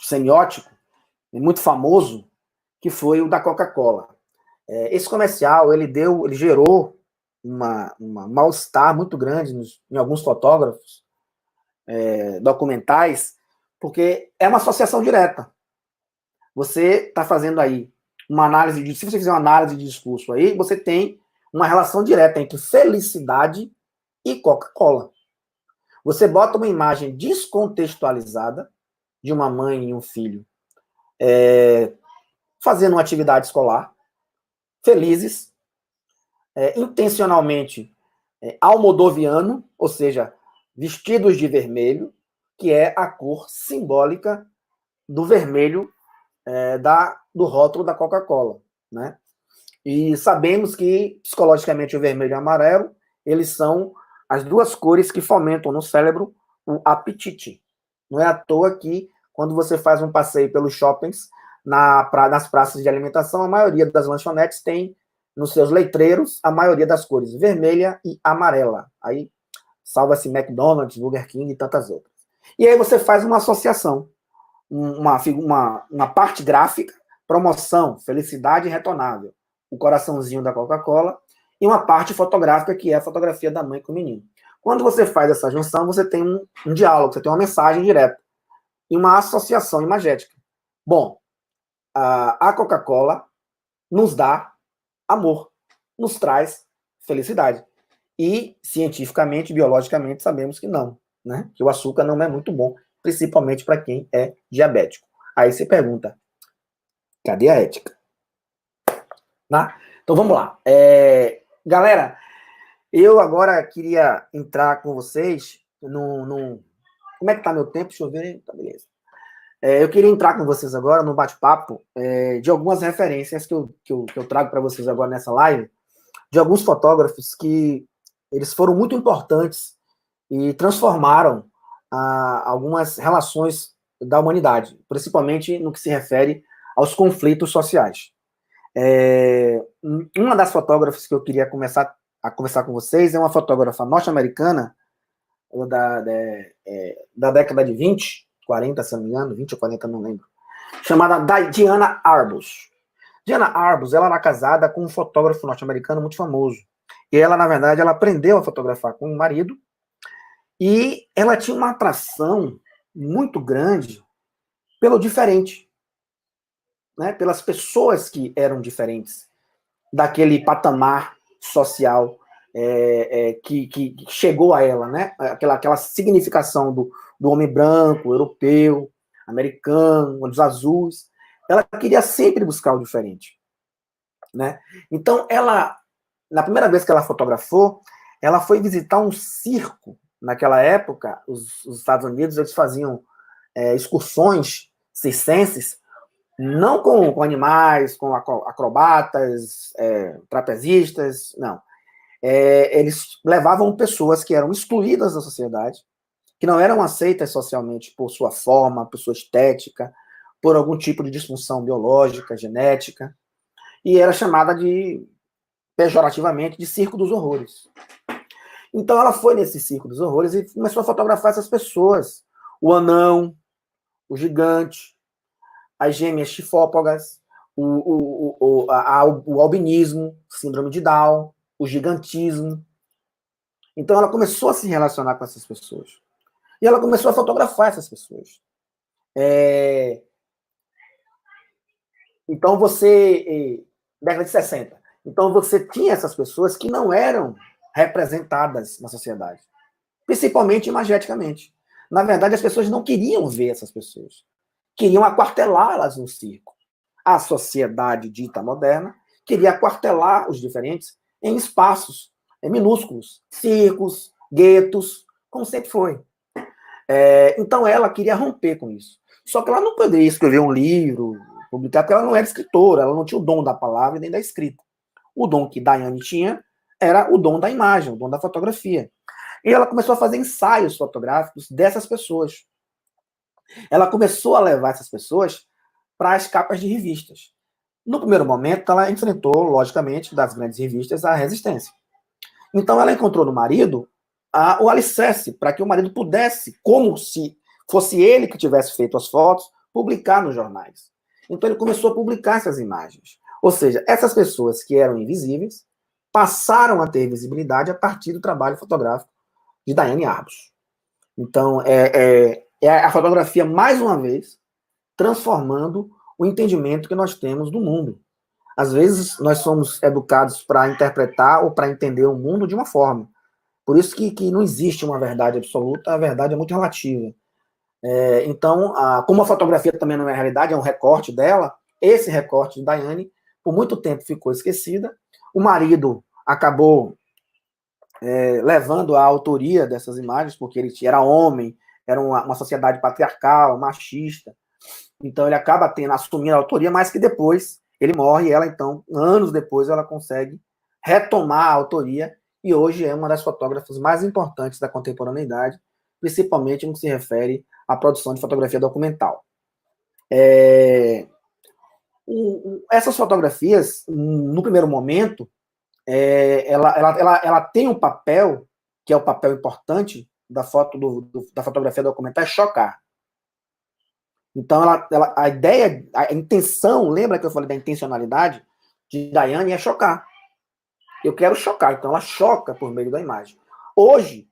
semiótico muito famoso, que foi o da Coca-Cola. Esse comercial, ele gerou um mal-estar muito grande em alguns fotógrafos documentais, porque é uma associação direta. Você está fazendo aí uma análise se você fizer uma análise de discurso aí, você tem uma relação direta entre felicidade e Coca-Cola. Você bota uma imagem descontextualizada de uma mãe e um filho fazendo uma atividade escolar, felizes, intencionalmente almodoviano, ou seja, vestidos de vermelho, que é a cor simbólica do vermelho do rótulo da Coca-Cola, né? E sabemos que, psicologicamente, o vermelho e o amarelo, eles são as duas cores que fomentam no cérebro o apetite. Não é à toa que, quando você faz um passeio pelos shoppings, nas praças de alimentação, a maioria das lanchonetes tem, nos seus letreiros, a maioria das cores, vermelha e amarela. Aí, salva-se McDonald's, Burger King e tantas outras. E aí você faz uma associação, uma parte gráfica, promoção, felicidade retornável, o coraçãozinho da Coca-Cola, e uma parte fotográfica, que é a fotografia da mãe com o menino. Quando você faz essa junção, você tem um diálogo, você tem uma mensagem direta e uma associação imagética. Bom, a Coca-Cola nos dá amor, nos traz felicidade. E, cientificamente, biologicamente, sabemos que não, né? Que o açúcar não é muito bom, principalmente para quem é diabético. Aí você pergunta, cadê a ética? Tá? Então vamos lá. Galera, eu agora queria entrar com vocês num. Como é que tá meu tempo? Deixa eu ver. Tá, beleza. Eu queria entrar com vocês agora no bate-papo de algumas referências que eu trago para vocês agora nessa live, de alguns fotógrafos que eles foram muito importantes e transformaram algumas relações da humanidade, principalmente no que se refere aos conflitos sociais. Uma das fotógrafas que eu queria começar a conversar com vocês é uma fotógrafa norte-americana da década de 20, 40, se não me engano, 20 ou 40, não lembro, chamada Diana Arbus. Diana Arbus, ela era casada com um fotógrafo norte-americano muito famoso. E ela, na verdade, ela aprendeu a fotografar com o marido e ela tinha uma atração muito grande pelo diferente, né? Pelas pessoas que eram diferentes daquele patamar social que chegou a ela, né? Aquela significação do homem branco, europeu, americano, dos azuis. Ela queria sempre buscar o diferente, né? Então, ela, na primeira vez que ela fotografou, ela foi visitar um circo. Naquela época, os Estados Unidos, eles faziam excursões circenses, não com animais, com acrobatas, trapezistas, não. Eles levavam pessoas que eram excluídas da sociedade, que não eram aceitas socialmente por sua forma, por sua estética, por algum tipo de disfunção biológica, genética, e era chamada pejorativamente, de circo dos horrores. Então ela foi nesse circo dos horrores e começou a fotografar essas pessoas. O anão, o gigante, as gêmeas chifópagas, o albinismo, síndrome de Down, o gigantismo. Então ela começou a se relacionar com essas pessoas. E ela começou a fotografar essas pessoas. Então você... década de 60. Então você tinha essas pessoas que não eram representadas na sociedade. Principalmente imageticamente. Na verdade, as pessoas não queriam ver essas pessoas. Queriam aquartelá-las no circo. A sociedade dita moderna queria aquartelar os diferentes em espaços minúsculos, circos, guetos, como sempre foi. Então ela queria romper com isso. Só que ela não poderia escrever um livro, publicar, porque ela não era escritora, ela não tinha o dom da palavra nem da escrita. O dom que Daiane tinha era o dom da imagem, o dom da fotografia. E ela começou a fazer ensaios fotográficos dessas pessoas. Ela começou a levar essas pessoas para as capas de revistas. No primeiro momento, ela enfrentou, logicamente, das grandes revistas, a resistência. Então, ela encontrou no marido o alicerce para que o marido pudesse, como se fosse ele que tivesse feito as fotos, publicar nos jornais. Então, ele começou a publicar essas imagens. Ou seja, essas pessoas que eram invisíveis passaram a ter visibilidade a partir do trabalho fotográfico de Diane Arbus. Então, a fotografia, mais uma vez, transformando o entendimento que nós temos do mundo. Às vezes, nós somos educados para interpretar ou para entender o mundo de uma forma. Por isso que não existe uma verdade absoluta, a verdade é muito relativa. Então, como a fotografia também não é realidade, é um recorte dela, esse recorte de Daiane, por muito tempo ficou esquecida. O marido acabou levando a autoria dessas imagens, porque ele era homem, era uma sociedade patriarcal, machista. Então ele acaba assumindo a autoria, mas que depois ele morre e ela, então, anos depois, ela consegue retomar a autoria e hoje é uma das fotógrafas mais importantes da contemporaneidade, principalmente no que se refere à produção de fotografia documental. Essas fotografias, no primeiro momento, ela tem um papel, que é o papel importante da da fotografia documental, é chocar. Então, a ideia, a intenção, lembra que eu falei da intencionalidade de Daiane é chocar. Eu quero chocar, então ela choca por meio da imagem. Hoje,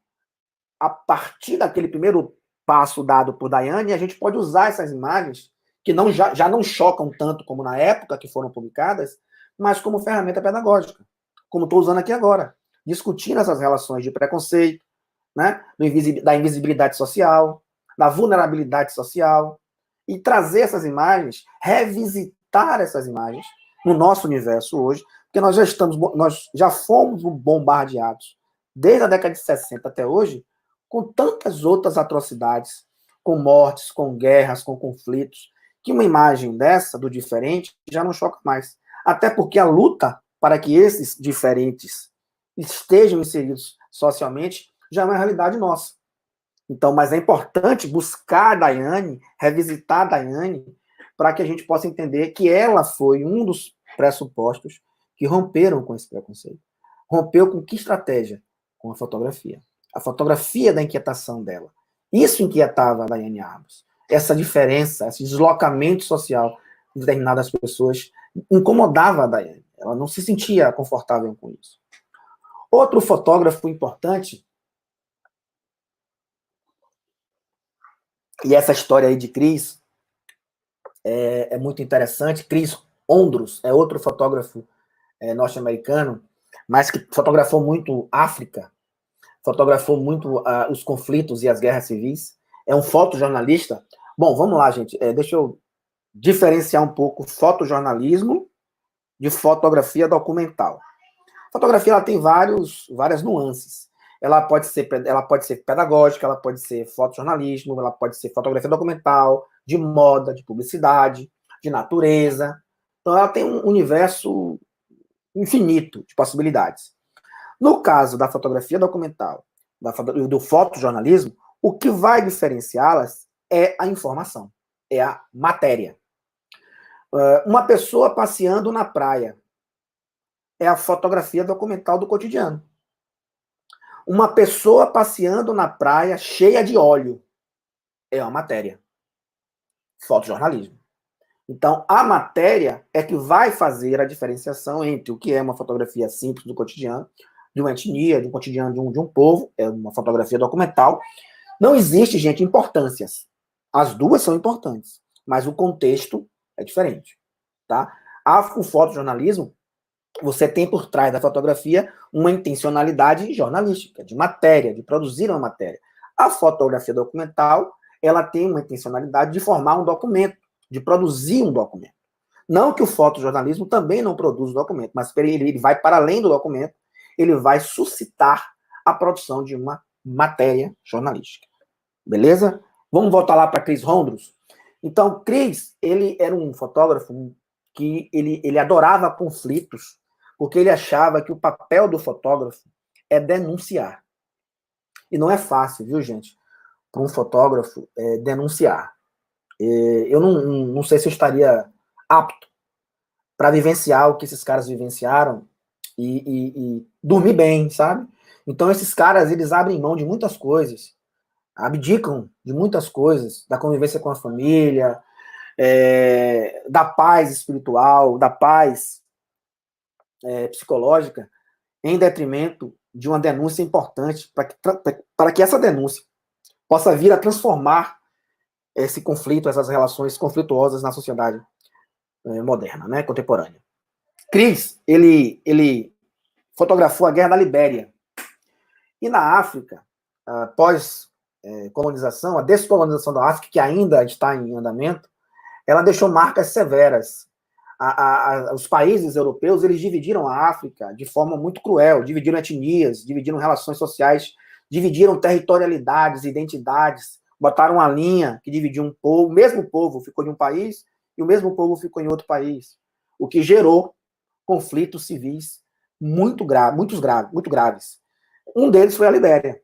a partir daquele primeiro passo dado por Daiane, a gente pode usar essas imagens, que já não chocam tanto como na época que foram publicadas, mas como ferramenta pedagógica, como estou usando aqui agora, discutindo essas relações de preconceito, né, da invisibilidade social, da vulnerabilidade social, e trazer essas imagens, revisitar essas imagens no nosso universo hoje, porque nós já fomos bombardeados desde a década de 60 até hoje com tantas outras atrocidades, com mortes, com guerras, com conflitos, que uma imagem dessa, do diferente, já não choca mais. Até porque a luta para que esses diferentes estejam inseridos socialmente já é uma realidade nossa. Então, mas é importante buscar a Daiane, revisitar a Daiane, para que a gente possa entender que ela foi um dos pressupostos que romperam com esse preconceito. Rompeu com que estratégia? Com a fotografia. A fotografia da inquietação dela. Isso inquietava a Daiane Arbus. Essa diferença, esse deslocamento social de determinadas pessoas incomodava a Daiane. Ela não se sentia confortável com isso. Outro fotógrafo importante, e essa história aí de Chris é muito interessante. Chris Ondros é outro fotógrafo norte-americano, mas que fotografou muito África, fotografou muito os conflitos e as guerras civis. É um fotojornalista. Bom, vamos lá, gente. Deixa eu diferenciar um pouco fotojornalismo de fotografia documental. Fotografia ela tem várias nuances. Ela pode ser pedagógica, ela pode ser fotojornalismo, ela pode ser fotografia documental, de moda, de publicidade, de natureza. Então, ela tem um universo infinito de possibilidades. No caso da fotografia documental, do fotojornalismo, o que vai diferenciá-las é a informação, é a matéria. Uma pessoa passeando na praia é a fotografia documental do cotidiano. Uma pessoa passeando na praia cheia de óleo é uma matéria. Fotojornalismo. Então, a matéria é que vai fazer a diferenciação entre o que é uma fotografia simples do cotidiano, de uma etnia, de um cotidiano de um povo, é uma fotografia documental. Não existe, gente, importâncias. As duas são importantes, mas o contexto é diferente. Tá? O fotojornalismo, você tem por trás da fotografia uma intencionalidade jornalística, de matéria, de produzir uma matéria. A fotografia documental, ela tem uma intencionalidade de formar um documento, de produzir um documento. Não que o fotojornalismo também não produz o documento, mas ele vai para além do documento, ele vai suscitar a produção de uma matéria jornalística. Beleza? Vamos voltar lá para Chris Ondros. Então, Chris, ele era um fotógrafo que ele adorava conflitos, porque ele achava que o papel do fotógrafo é denunciar. E não é fácil, viu, gente, para um fotógrafo denunciar. Eu não sei se eu estaria apto para vivenciar o que esses caras vivenciaram e dormir bem, sabe? Então, esses caras, eles abrem mão de muitas coisas, abdicam de muitas coisas, da convivência com a família, da paz espiritual, da paz psicológica, em detrimento de uma denúncia importante, para que essa denúncia possa vir a transformar esse conflito, essas relações conflituosas na sociedade moderna, né, contemporânea. Chris, ele fotografou a Guerra da Libéria. E na África, após colonização, a descolonização da África, que ainda está em andamento, ela deixou marcas severas. Os países europeus, eles dividiram a África de forma muito cruel, dividiram etnias, dividiram relações sociais, dividiram territorialidades, identidades, botaram uma linha que dividiu um povo, o mesmo povo ficou em um país e o mesmo povo ficou em outro país, o que gerou conflitos civis muito graves. Um deles foi a Libéria.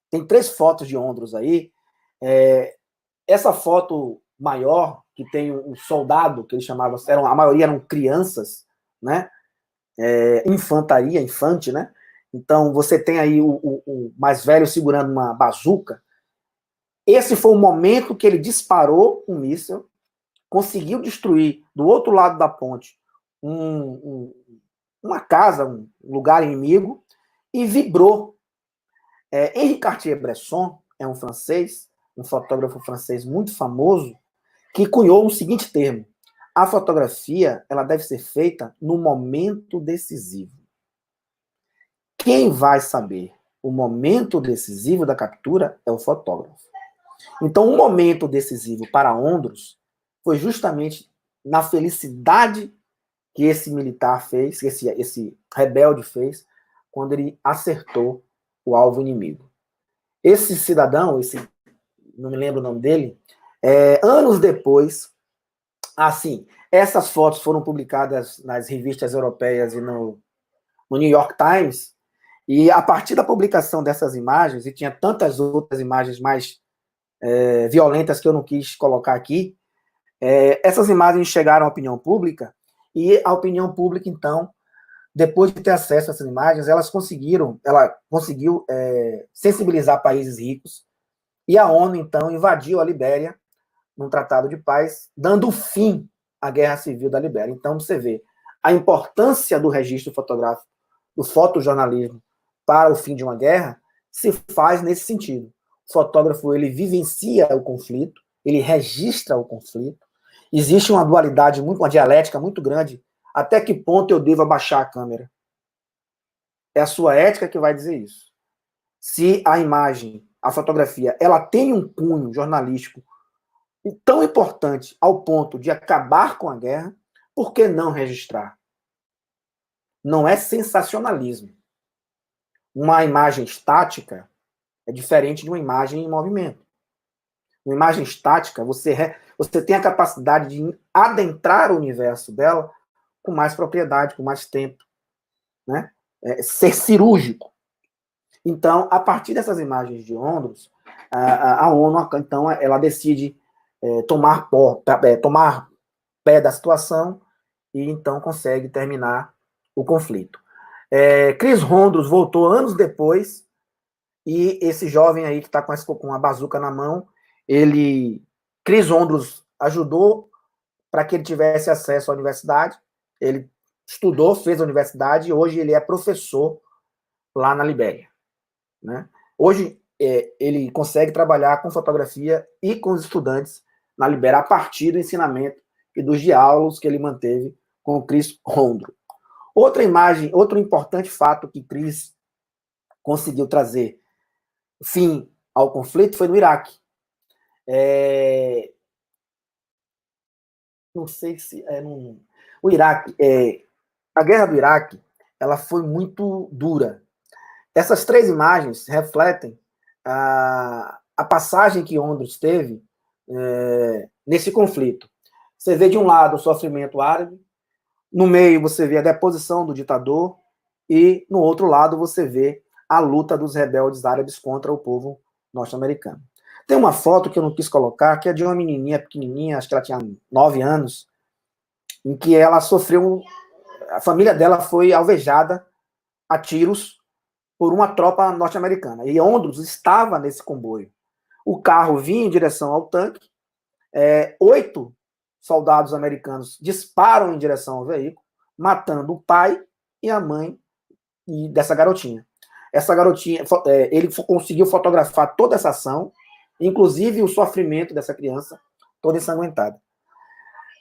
Tem 3 fotos de Ondros aí. Essa foto maior, que tem um soldado, que eles chamavam, a maioria eram crianças, né? Infantaria, infante, né? Então, você tem aí o mais velho segurando uma bazuca. Esse foi o momento que ele disparou um míssil, conseguiu destruir, do outro lado da ponte, uma casa, um lugar inimigo, e vibrou. Henri Cartier-Bresson é um francês, um fotógrafo francês muito famoso, que cunhou o seguinte termo: a fotografia ela deve ser feita no momento decisivo. Quem vai saber o momento decisivo da captura é o fotógrafo. Então, o momento decisivo para Ondros foi justamente na felicidade que esse militar fez, que esse rebelde fez, quando ele acertou o alvo inimigo. Esse cidadão, não me lembro o nome dele, anos depois, essas fotos foram publicadas nas revistas europeias e no New York Times, e a partir da publicação dessas imagens, e tinha tantas outras imagens mais violentas que eu não quis colocar aqui, essas imagens chegaram à opinião pública, e a opinião pública, então, depois de ter acesso a essas imagens, ela conseguiu sensibilizar países ricos, e a ONU, então, invadiu a Libéria num tratado de paz, dando fim à Guerra Civil da Libéria. Então, você vê a importância do registro fotográfico, do fotojornalismo para o fim de uma guerra, se faz nesse sentido. O fotógrafo, ele vivencia o conflito, ele registra o conflito, existe uma dualidade, uma dialética muito grande. Até que ponto eu devo abaixar a câmera? É a sua ética que vai dizer isso. Se a imagem, a fotografia, ela tem um cunho jornalístico tão importante ao ponto de acabar com a guerra, por que não registrar? Não é sensacionalismo. Uma imagem estática é diferente de uma imagem em movimento. Uma imagem estática, você tem a capacidade de adentrar o universo dela com mais propriedade, com mais tempo, né? Ser cirúrgico. Então, a partir dessas imagens de Ondros, a ONU, então, ela decide tomar pé da situação e, então, consegue terminar o conflito. Chris Ondros voltou anos depois e esse jovem aí que está com a bazuca na mão, Chris Ondros ajudou para que ele tivesse acesso à universidade. Ele estudou, fez a universidade e hoje ele é professor lá na Libéria, né? Hoje ele consegue trabalhar com fotografia e com os estudantes na Libéria a partir do ensinamento e dos diálogos que ele manteve com o Chris Ondros. Outra imagem, outro importante fato que Chris conseguiu trazer fim ao conflito foi no Iraque. Não sei se o Iraque, a guerra do Iraque, ela foi muito dura. Essas 3 imagens refletem a passagem que Ondros teve nesse conflito. Você vê de um lado o sofrimento árabe, no meio você vê a deposição do ditador e no outro lado você vê a luta dos rebeldes árabes contra o povo norte-americano. Tem uma foto que eu não quis colocar, que é de uma menininha pequenininha, acho que ela tinha 9 anos, em que ela sofreu, a família dela foi alvejada a tiros por uma tropa norte-americana. E Ondros estava nesse comboio. O carro vinha em direção ao tanque, 8 soldados americanos disparam em direção ao veículo, matando o pai e a mãe dessa garotinha. Essa garotinha, ele conseguiu fotografar toda essa ação, inclusive o sofrimento dessa criança, toda ensanguentada.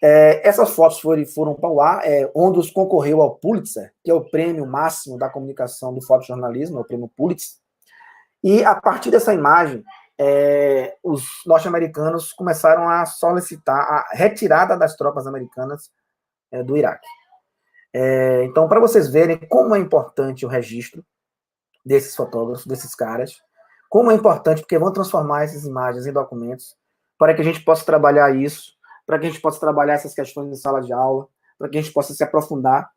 Essas fotos foram para o ar. Ondros concorreu ao Pulitzer, que é o prêmio máximo da comunicação do fotojornalismo, é o prêmio Pulitzer. E a partir dessa imagem, os norte-americanos começaram a solicitar a retirada das tropas americanas do Iraque. Então, para vocês verem como é importante o registro desses fotógrafos, desses caras, Como é importante, porque vão transformar essas imagens em documentos, para que a gente possa trabalhar isso, para que a gente possa trabalhar essas questões em sala de aula, para que a gente possa se aprofundar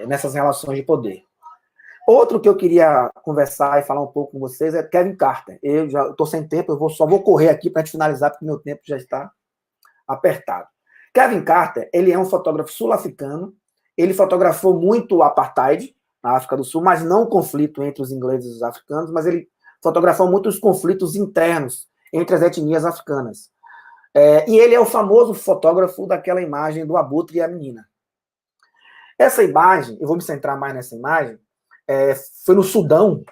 nessas relações de poder. Outro que eu queria conversar e falar um pouco com vocês é Kevin Carter. Eu já estou sem tempo, só vou correr aqui para a gente finalizar, porque meu tempo já está apertado. Kevin Carter, ele é um fotógrafo sul-africano, ele fotografou muito o apartheid na África do Sul, mas não o conflito entre os ingleses e os africanos, mas ele fotografou muito os conflitos internos entre as etnias africanas. E ele é o famoso fotógrafo daquela imagem do abutre e a menina. Essa imagem, eu vou me centrar mais nessa imagem, foi no Sudão.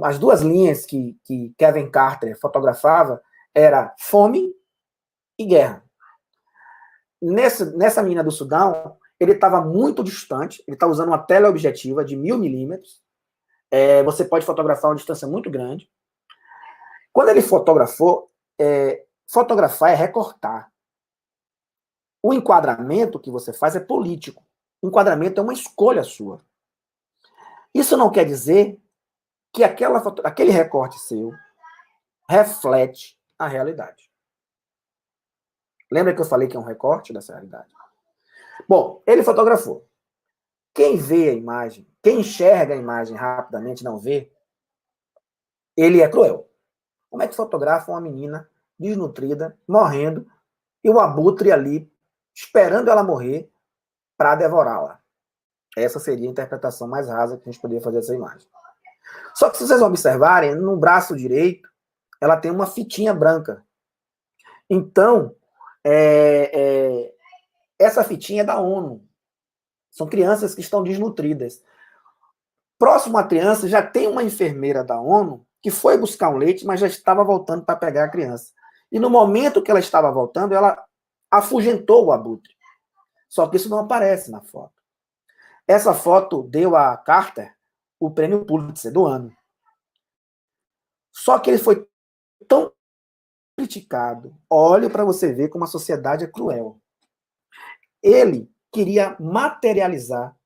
As duas linhas que Kevin Carter fotografava era fome e guerra. Nessa menina do Sudão, ele estava muito distante, ele está usando uma teleobjetiva de 1000 milímetros. Você pode fotografar uma distância muito grande. Quando ele fotografou, fotografar é recortar. O enquadramento que você faz é político. O enquadramento é uma escolha sua. Isso não quer dizer que aquele recorte seu reflete a realidade. Lembra que eu falei que é um recorte dessa realidade? Bom, ele fotografou. Quem vê a imagem, quem enxerga a imagem rapidamente não vê, ele é cruel. Como é que fotografa uma menina desnutrida, morrendo, e o abutre ali, esperando ela morrer para devorá-la? Essa seria a interpretação mais rasa que a gente poderia fazer dessa imagem. Só que se vocês observarem, no braço direito, ela tem uma fitinha branca. Então, essa fitinha é da ONU. São crianças que estão desnutridas. Próximo à criança, já tem uma enfermeira da ONU que foi buscar um leite, mas já estava voltando para pegar a criança. E no momento que ela estava voltando, ela afugentou o abutre. Só que isso não aparece na foto. Essa foto deu a Carter o prêmio Pulitzer do ano. Só que ele foi tão criticado. Olhe para você ver como a sociedade é cruel. Ele queria materializar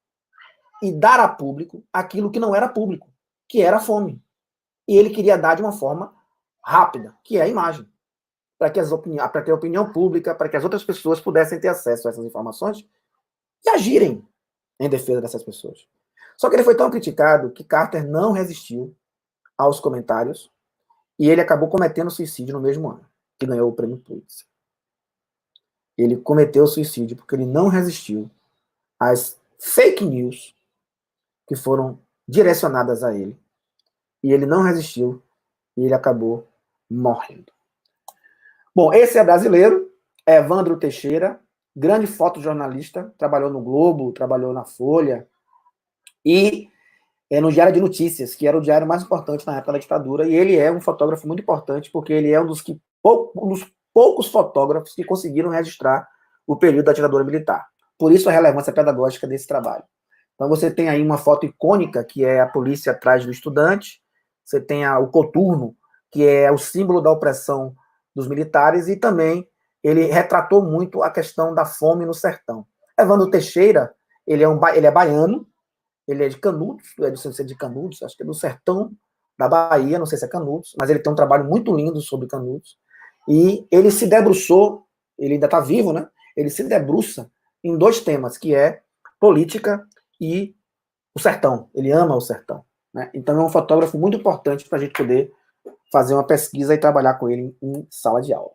e dar a público aquilo que não era público, que era a fome. E ele queria dar de uma forma rápida, que é a imagem, para que a opinião pública, para que as outras pessoas pudessem ter acesso a essas informações e agirem em defesa dessas pessoas. Só que ele foi tão criticado que Carter não resistiu aos comentários e ele acabou cometendo suicídio no mesmo ano, que ganhou o prêmio Pulitzer. Ele cometeu suicídio porque ele não resistiu às fake news que foram direcionadas a ele. E ele não resistiu e ele acabou morrendo. Bom, esse é brasileiro, é Evandro Teixeira, grande fotojornalista, trabalhou no Globo, trabalhou na Folha e no Diário de Notícias, que era o diário mais importante na época da ditadura, e ele é um fotógrafo muito importante porque ele é um dos poucos fotógrafos que conseguiram registrar o período da ditadura militar. Por isso a relevância pedagógica desse trabalho. Então você tem aí uma foto icônica, que é a polícia atrás do estudante, você tem o coturno, que é o símbolo da opressão dos militares, e também ele retratou muito a questão da fome no sertão. Evandro Teixeira, ele é baiano, ele é de Canudos, não sei se é de Canudos, acho que é do sertão da Bahia, não sei se é Canudos, mas ele tem um trabalho muito lindo sobre Canudos, e ele se debruçou, ele ainda está vivo, né? Ele se debruça em dois temas, que é política e o sertão. Ele ama o sertão, né? Então é um fotógrafo muito importante para a gente poder fazer uma pesquisa e trabalhar com ele em sala de aula.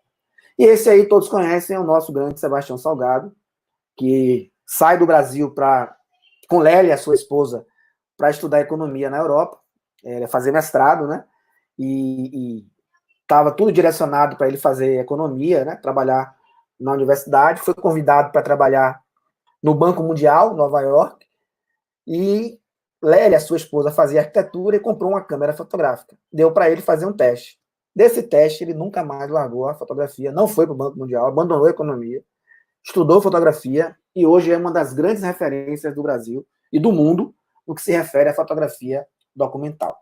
E esse aí todos conhecem, é o nosso grande Sebastião Salgado, que sai do Brasil com Lélia, sua esposa, para estudar economia na Europa, fazer mestrado, né? E estava tudo direcionado para ele fazer economia, né? Trabalhar na universidade. Foi convidado para trabalhar no Banco Mundial, Nova York, e Lélia, sua esposa, fazia arquitetura e comprou uma câmera fotográfica. Deu para ele fazer um teste. Desse teste, ele nunca mais largou a fotografia, não foi para o Banco Mundial, abandonou a economia, estudou fotografia e hoje é uma das grandes referências do Brasil e do mundo no que se refere à fotografia documental.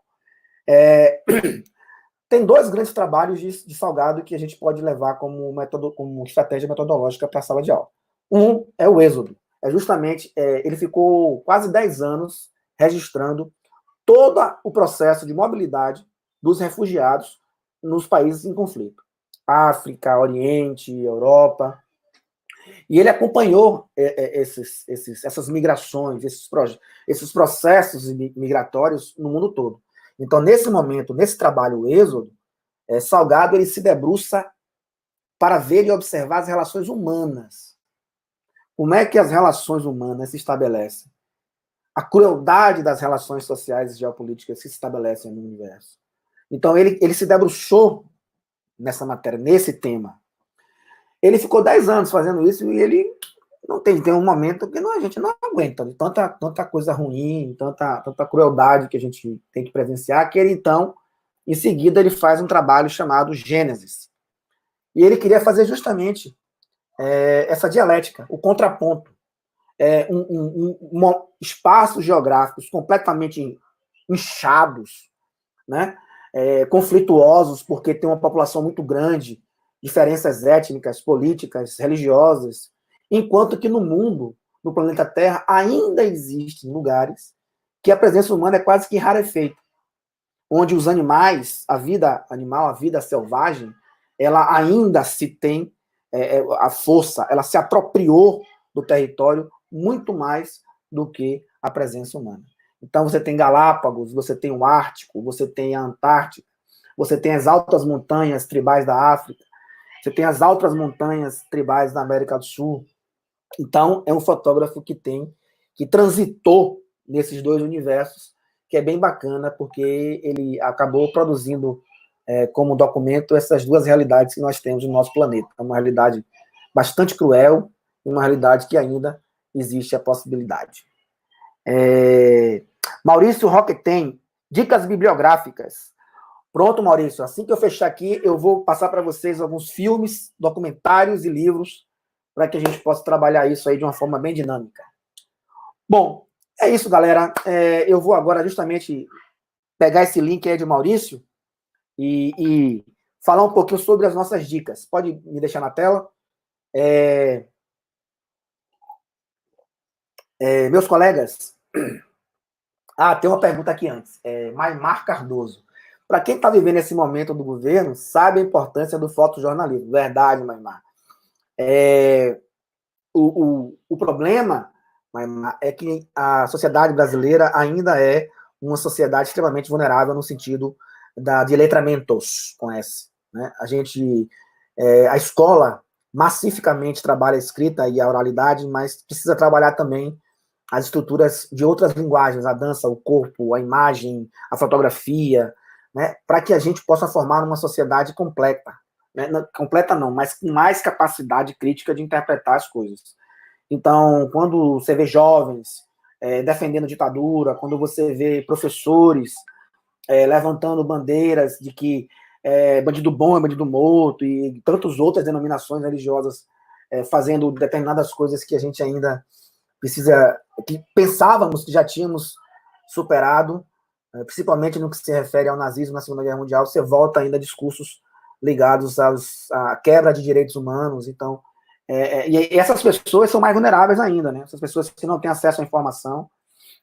Tem dois grandes trabalhos de Salgado que a gente pode levar como estratégia metodológica para a sala de aula. Um é o Êxodo. Ele ficou quase 10 anos registrando todo o processo de mobilidade dos refugiados nos países em conflito. África, Oriente, Europa. E ele acompanhou essas migrações, esses processos migratórios no mundo todo. Então, nesse momento, nesse trabalho, o Êxodo, Salgado ele se debruça para ver e observar as relações humanas. Como é que as relações humanas se estabelecem? A crueldade das relações sociais e geopolíticas que se estabelecem no universo. Então, ele se debruçou nessa matéria, nesse tema. Ele ficou 10 anos fazendo isso e ele não tem um momento que a gente não aguenta. Tanta coisa ruim, tanta crueldade que a gente tem que presenciar, que ele, então, em seguida, ele faz um trabalho chamado Gênesis. E ele queria fazer justamente essa dialética, o contraponto. Espaços geográficos completamente inchados, né? Conflituosos, porque tem uma população muito grande, diferenças étnicas, políticas, religiosas, enquanto que no mundo, no planeta Terra, ainda existem lugares que a presença humana é quase que rarefeita, onde os animais, a vida animal, a vida selvagem, ela ainda se tem a força, ela se apropriou do território muito mais do que a presença humana. Então você tem Galápagos, você tem o Ártico, você tem a Antártica, você tem as altas montanhas tribais da África, você tem as altas montanhas tribais da América do Sul. Então é um fotógrafo que transitou nesses dois universos, que é bem bacana, porque ele acabou produzindo como documento essas duas realidades que nós temos no nosso planeta. É uma realidade bastante cruel e uma realidade que ainda existe a possibilidade. Maurício Roquetem, dicas bibliográficas. Pronto, Maurício, assim que eu fechar aqui, eu vou passar para vocês alguns filmes, documentários e livros para que a gente possa trabalhar isso aí de uma forma bem dinâmica. Bom, é isso, galera. Eu vou agora justamente pegar esse link aí de Maurício e falar um pouquinho sobre as nossas dicas. Pode me deixar na tela? Meus colegas... tem uma pergunta aqui antes. Maimar Cardoso. Para quem está vivendo esse momento do governo, sabe a importância do fotojornalismo. Verdade, Maimar. O problema, Maimar, é que a sociedade brasileira ainda é uma sociedade extremamente vulnerável no sentido de letramentos, com S. Né? A escola massificamente trabalha a escrita e a oralidade, mas precisa trabalhar também as estruturas de outras linguagens, a dança, o corpo, a imagem, a fotografia, né, para que a gente possa formar uma sociedade completa. Né? Completa não, mas com mais capacidade crítica de interpretar as coisas. Então, quando você vê jovens defendendo ditadura, quando você vê professores levantando bandeiras de que bandido bom é bandido morto, e tantas outras denominações religiosas fazendo determinadas coisas que a gente ainda que pensávamos que já tínhamos superado, principalmente no que se refere ao nazismo na Segunda Guerra Mundial, você volta ainda a discursos ligados à quebra de direitos humanos. Então, e essas pessoas são mais vulneráveis ainda, né? Essas pessoas que não têm acesso à informação,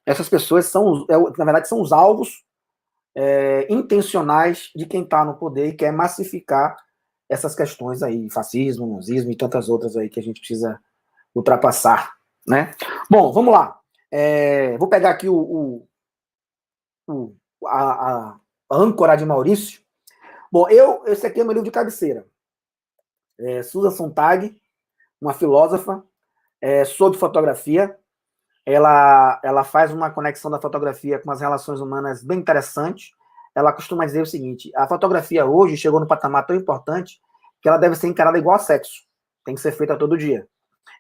essas pessoas são, na verdade, são os alvos intencionais de quem está no poder e quer massificar essas questões aí, fascismo, nazismo e tantas outras aí que a gente precisa ultrapassar. Né? Bom, vamos lá. Vou pegar aqui a âncora de Maurício. Bom, esse aqui é meu livro de cabeceira. Susan Sontag, uma filósofa, sobre fotografia. Ela faz uma conexão da fotografia com as relações humanas bem interessante. Ela costuma dizer o seguinte: a fotografia hoje chegou num patamar tão importante que ela deve ser encarada igual a sexo. Tem que ser feita todo dia.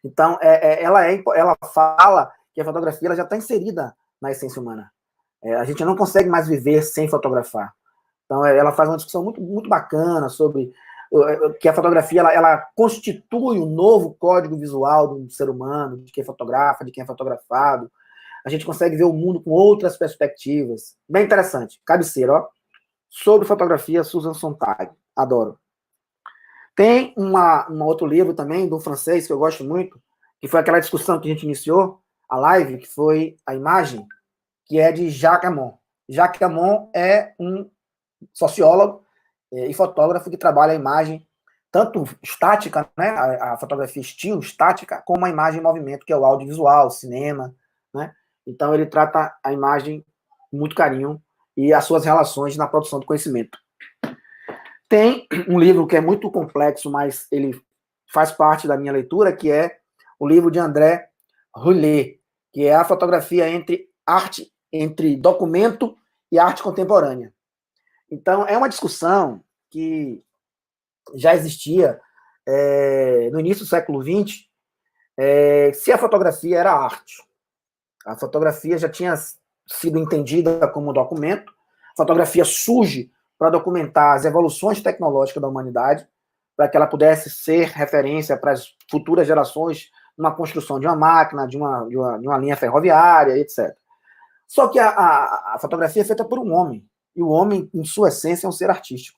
Então, ela fala que a fotografia ela já está inserida na essência humana. A gente não consegue mais viver sem fotografar. Então, ela faz uma discussão muito, muito bacana sobre que a fotografia ela constitui um novo código visual do ser humano, de quem fotografa, de quem é fotografado. A gente consegue ver o mundo com outras perspectivas. Bem interessante. Cabeceira, ó. Sobre fotografia, Susan Sontag. Adoro. Tem um outro livro também, do francês, que eu gosto muito, que foi aquela discussão que a gente iniciou, a live, que foi A Imagem, que é de Jacques Amon. Jacques Amon é um sociólogo e fotógrafo que trabalha a imagem tanto estática, né, a fotografia estilo estática, como a imagem em movimento, que é o audiovisual, o cinema, né? Então ele trata a imagem com muito carinho e as suas relações na produção do conhecimento. Tem um livro que é muito complexo, mas ele faz parte da minha leitura, que é o livro de André Roulet, que é a fotografia entre documento e arte contemporânea. Então, é uma discussão que já existia no início do século XX, se a fotografia era arte. A fotografia já tinha sido entendida como documento. A fotografia surge para documentar as evoluções tecnológicas da humanidade, para que ela pudesse ser referência para as futuras gerações numa construção de uma máquina, de uma linha ferroviária, etc. Só que a fotografia é feita por um homem, e o homem, em sua essência, é um ser artístico.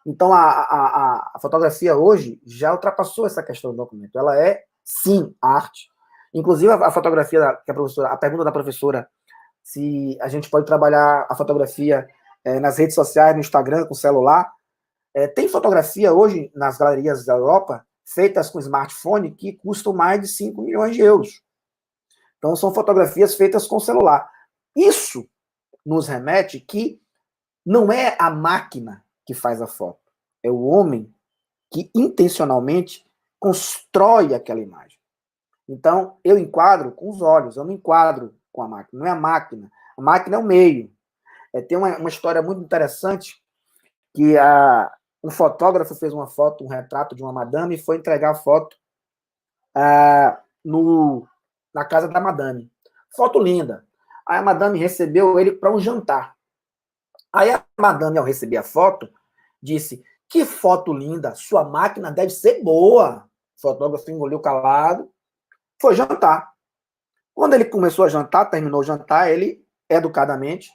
Então, a fotografia hoje já ultrapassou essa questão do documento. Ela é, sim, arte. Inclusive, a fotografia que a pergunta da professora, se a gente pode trabalhar a fotografia nas redes sociais, no Instagram, com celular. Tem fotografia hoje nas galerias da Europa, feitas com smartphone, que custam mais de 5 milhões de euros. Então, são fotografias feitas com celular. Isso nos remete que não é a máquina que faz a foto, é o homem que intencionalmente constrói aquela imagem. Então, eu enquadro com os olhos, eu não enquadro com a máquina, não é a máquina. A máquina é o meio. Tem uma história muito interessante que um fotógrafo fez uma foto, um retrato de uma madame e foi entregar a foto na casa da madame. Foto linda. Aí a madame recebeu ele para um jantar. Aí a madame, ao receber a foto, disse: que foto linda, sua máquina deve ser boa. O fotógrafo engoliu calado, foi jantar. Quando ele começou a jantar, terminou o jantar, ele, educadamente: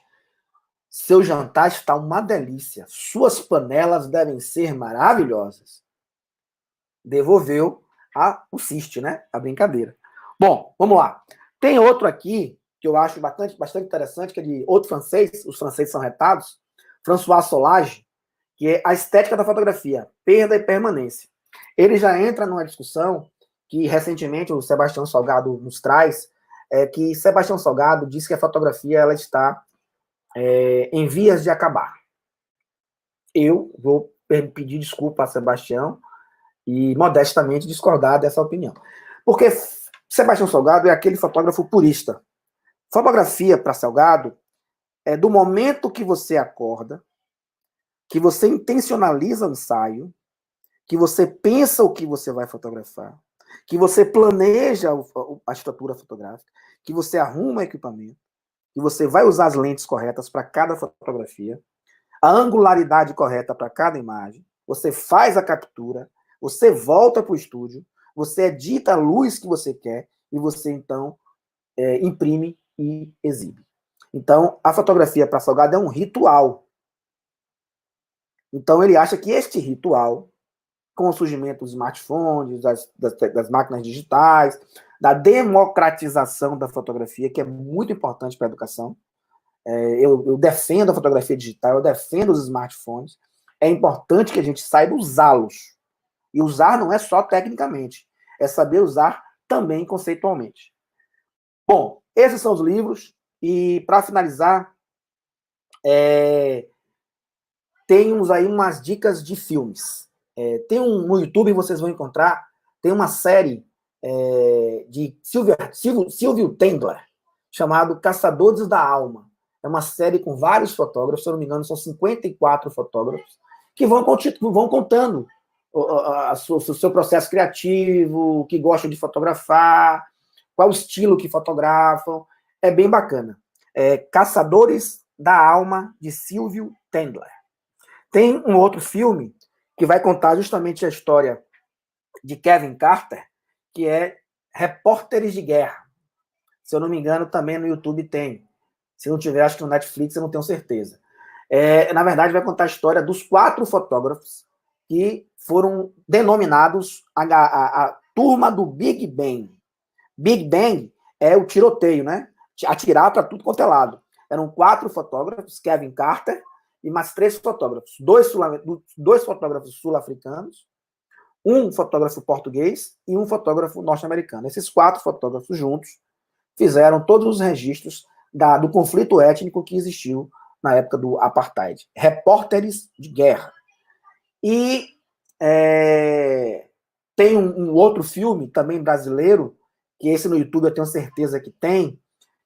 seu jantar está uma delícia, suas panelas devem ser maravilhosas. Devolveu o ciste, né? A brincadeira. Bom, vamos lá. Tem outro aqui que eu acho bastante interessante, que é de outro francês, os franceses são retados, François Solage, que é a estética da fotografia, perda e permanência. Ele já entra numa discussão que recentemente o Sebastião Salgado nos traz, que Sebastião Salgado diz que a fotografia ela está em vias de acabar. Eu vou pedir desculpa a Sebastião e modestamente discordar dessa opinião. Porque Sebastião Salgado é aquele fotógrafo purista. Fotografia para Salgado é do momento que você acorda, que você intencionaliza o ensaio, que você pensa o que você vai fotografar, que você planeja a estrutura fotográfica, que você arruma o equipamento, que você vai usar as lentes corretas para cada fotografia, a angularidade correta para cada imagem, você faz a captura, você volta para o estúdio, você edita a luz que você quer e você, então, imprime e exibe. Então, a fotografia para Salgado é um ritual. Então, ele acha que este ritual, com o surgimento dos smartphones, das máquinas digitais, da democratização da fotografia, que é muito importante para a educação. Eu defendo a fotografia digital, eu defendo os smartphones. É importante que a gente saiba usá-los. E usar não é só tecnicamente, é saber usar também conceitualmente. Bom, esses são os livros. E, para finalizar, temos aí umas dicas de filmes. No YouTube vocês vão encontrar, tem uma série de Silvio Tendler, chamado Caçadores da Alma. É uma série com vários fotógrafos, se eu não me engano, são 54 fotógrafos, que vão contando o seu processo criativo, o que gostam de fotografar, qual o estilo que fotografam. É bem bacana. Caçadores da Alma, de Silvio Tendler. Tem um outro filme que vai contar justamente a história de Kevin Carter, que é Repórteres de Guerra. Se eu não me engano, também no YouTube tem. Se não tiver, acho que no Netflix, eu não tenho certeza. Na verdade, vai contar a história dos 4 fotógrafos que foram denominados a turma do Big Bang. Big Bang é o tiroteio, né? Atirar para tudo quanto é lado. Eram 4 fotógrafos, Kevin Carter, e mais 3 fotógrafos. Dois fotógrafos sul-africanos, um fotógrafo português e um fotógrafo norte-americano. Esses 4 fotógrafos juntos fizeram todos os registros do conflito étnico que existiu na época do apartheid. Repórteres de guerra. E tem um outro filme, também brasileiro, que esse no YouTube eu tenho certeza que tem,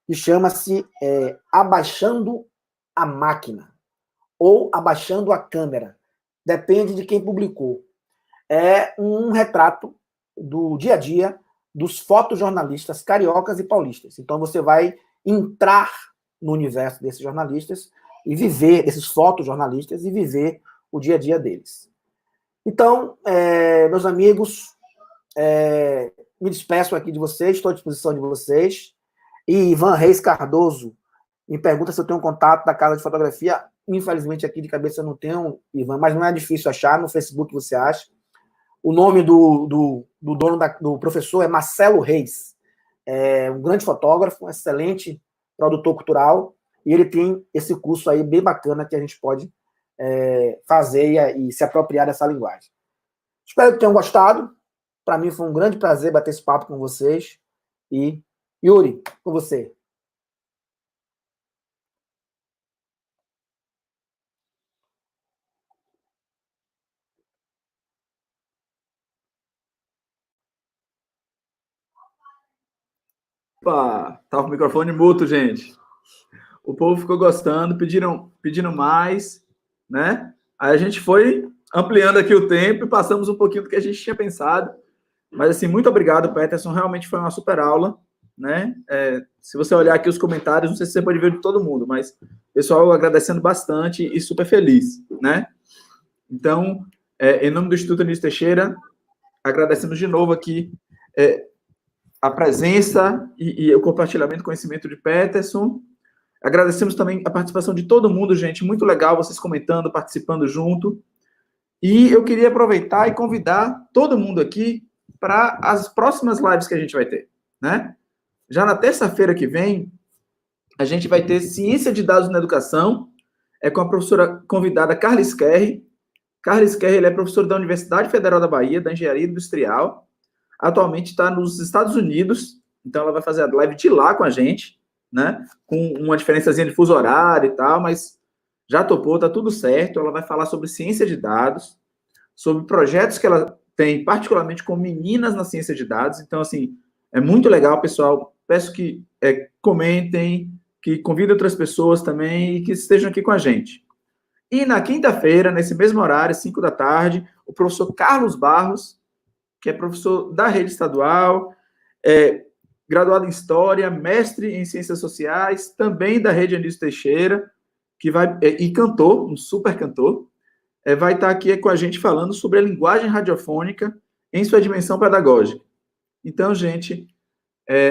que chama-se Abaixando a Máquina, ou Abaixando a Câmera. Depende de quem publicou. É um retrato do dia a dia dos fotojornalistas cariocas e paulistas. Então você vai entrar no universo desses jornalistas e viver, desses fotojornalistas, e viver o dia a dia deles. Então, meus amigos, me despeço aqui de vocês, estou à disposição de vocês. E Ivan Reis Cardoso me pergunta se eu tenho contato da casa de fotografia. Infelizmente, aqui de cabeça eu não tenho, Ivan, mas não é difícil achar, no Facebook você acha. O nome do dono do professor é Marcelo Reis. É um grande fotógrafo, um excelente produtor cultural, e ele tem esse curso aí bem bacana que a gente pode fazer e se apropriar dessa linguagem. Espero que tenham gostado. Para mim foi um grande prazer bater esse papo com vocês. E, Yuri, com você. Opa, tá com o microfone mudo, gente. O povo ficou gostando, pedindo mais, né? Aí a gente foi ampliando aqui o tempo e passamos um pouquinho do que a gente tinha pensado. Mas, assim, muito obrigado, Peterson. Realmente foi uma super aula, né? Se você olhar aqui os comentários, não sei se você pode ver de todo mundo, mas pessoal agradecendo bastante e super feliz, né? Então, em nome do Instituto Anísio Teixeira, agradecemos de novo aqui a presença e o compartilhamento do conhecimento de Peterson. Agradecemos também a participação de todo mundo, gente. Muito legal vocês comentando, participando junto. E eu queria aproveitar e convidar todo mundo aqui para as próximas lives que a gente vai ter, né? Já na terça-feira que vem, a gente vai ter Ciência de Dados na Educação, com a professora convidada Carla Skerri. Carla Skerri, ele é professor da Universidade Federal da Bahia, da Engenharia Industrial. Atualmente está nos Estados Unidos, então ela vai fazer a live de lá com a gente, né? Com uma diferençazinha de fuso horário e tal, mas já topou, tá tudo certo. Ela vai falar sobre ciência de dados, sobre projetos que ela tem, particularmente com meninas na ciência de dados. Então, assim, é muito legal, pessoal. Peço que comentem, que convidem outras pessoas também e que estejam aqui com a gente. E na quinta-feira, nesse mesmo horário, 5 da tarde, o professor Carlos Barros, que é professor da rede estadual, graduado em História, mestre em Ciências Sociais, também da rede Anísio Teixeira, que e cantor, um super cantor, vai estar aqui com a gente falando sobre a linguagem radiofônica em sua dimensão pedagógica. Então, gente,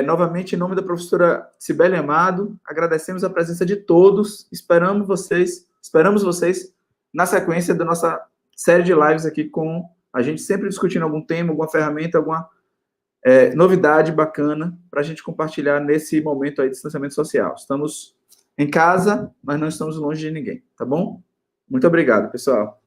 novamente, em nome da professora Cibele Amado, agradecemos a presença de todos, esperamos vocês na sequência da nossa série de lives aqui com a gente sempre discutindo algum tema, alguma ferramenta, alguma novidade bacana para a gente compartilhar nesse momento aí de distanciamento social. Estamos em casa, mas não estamos longe de ninguém, tá bom? Muito obrigado, pessoal.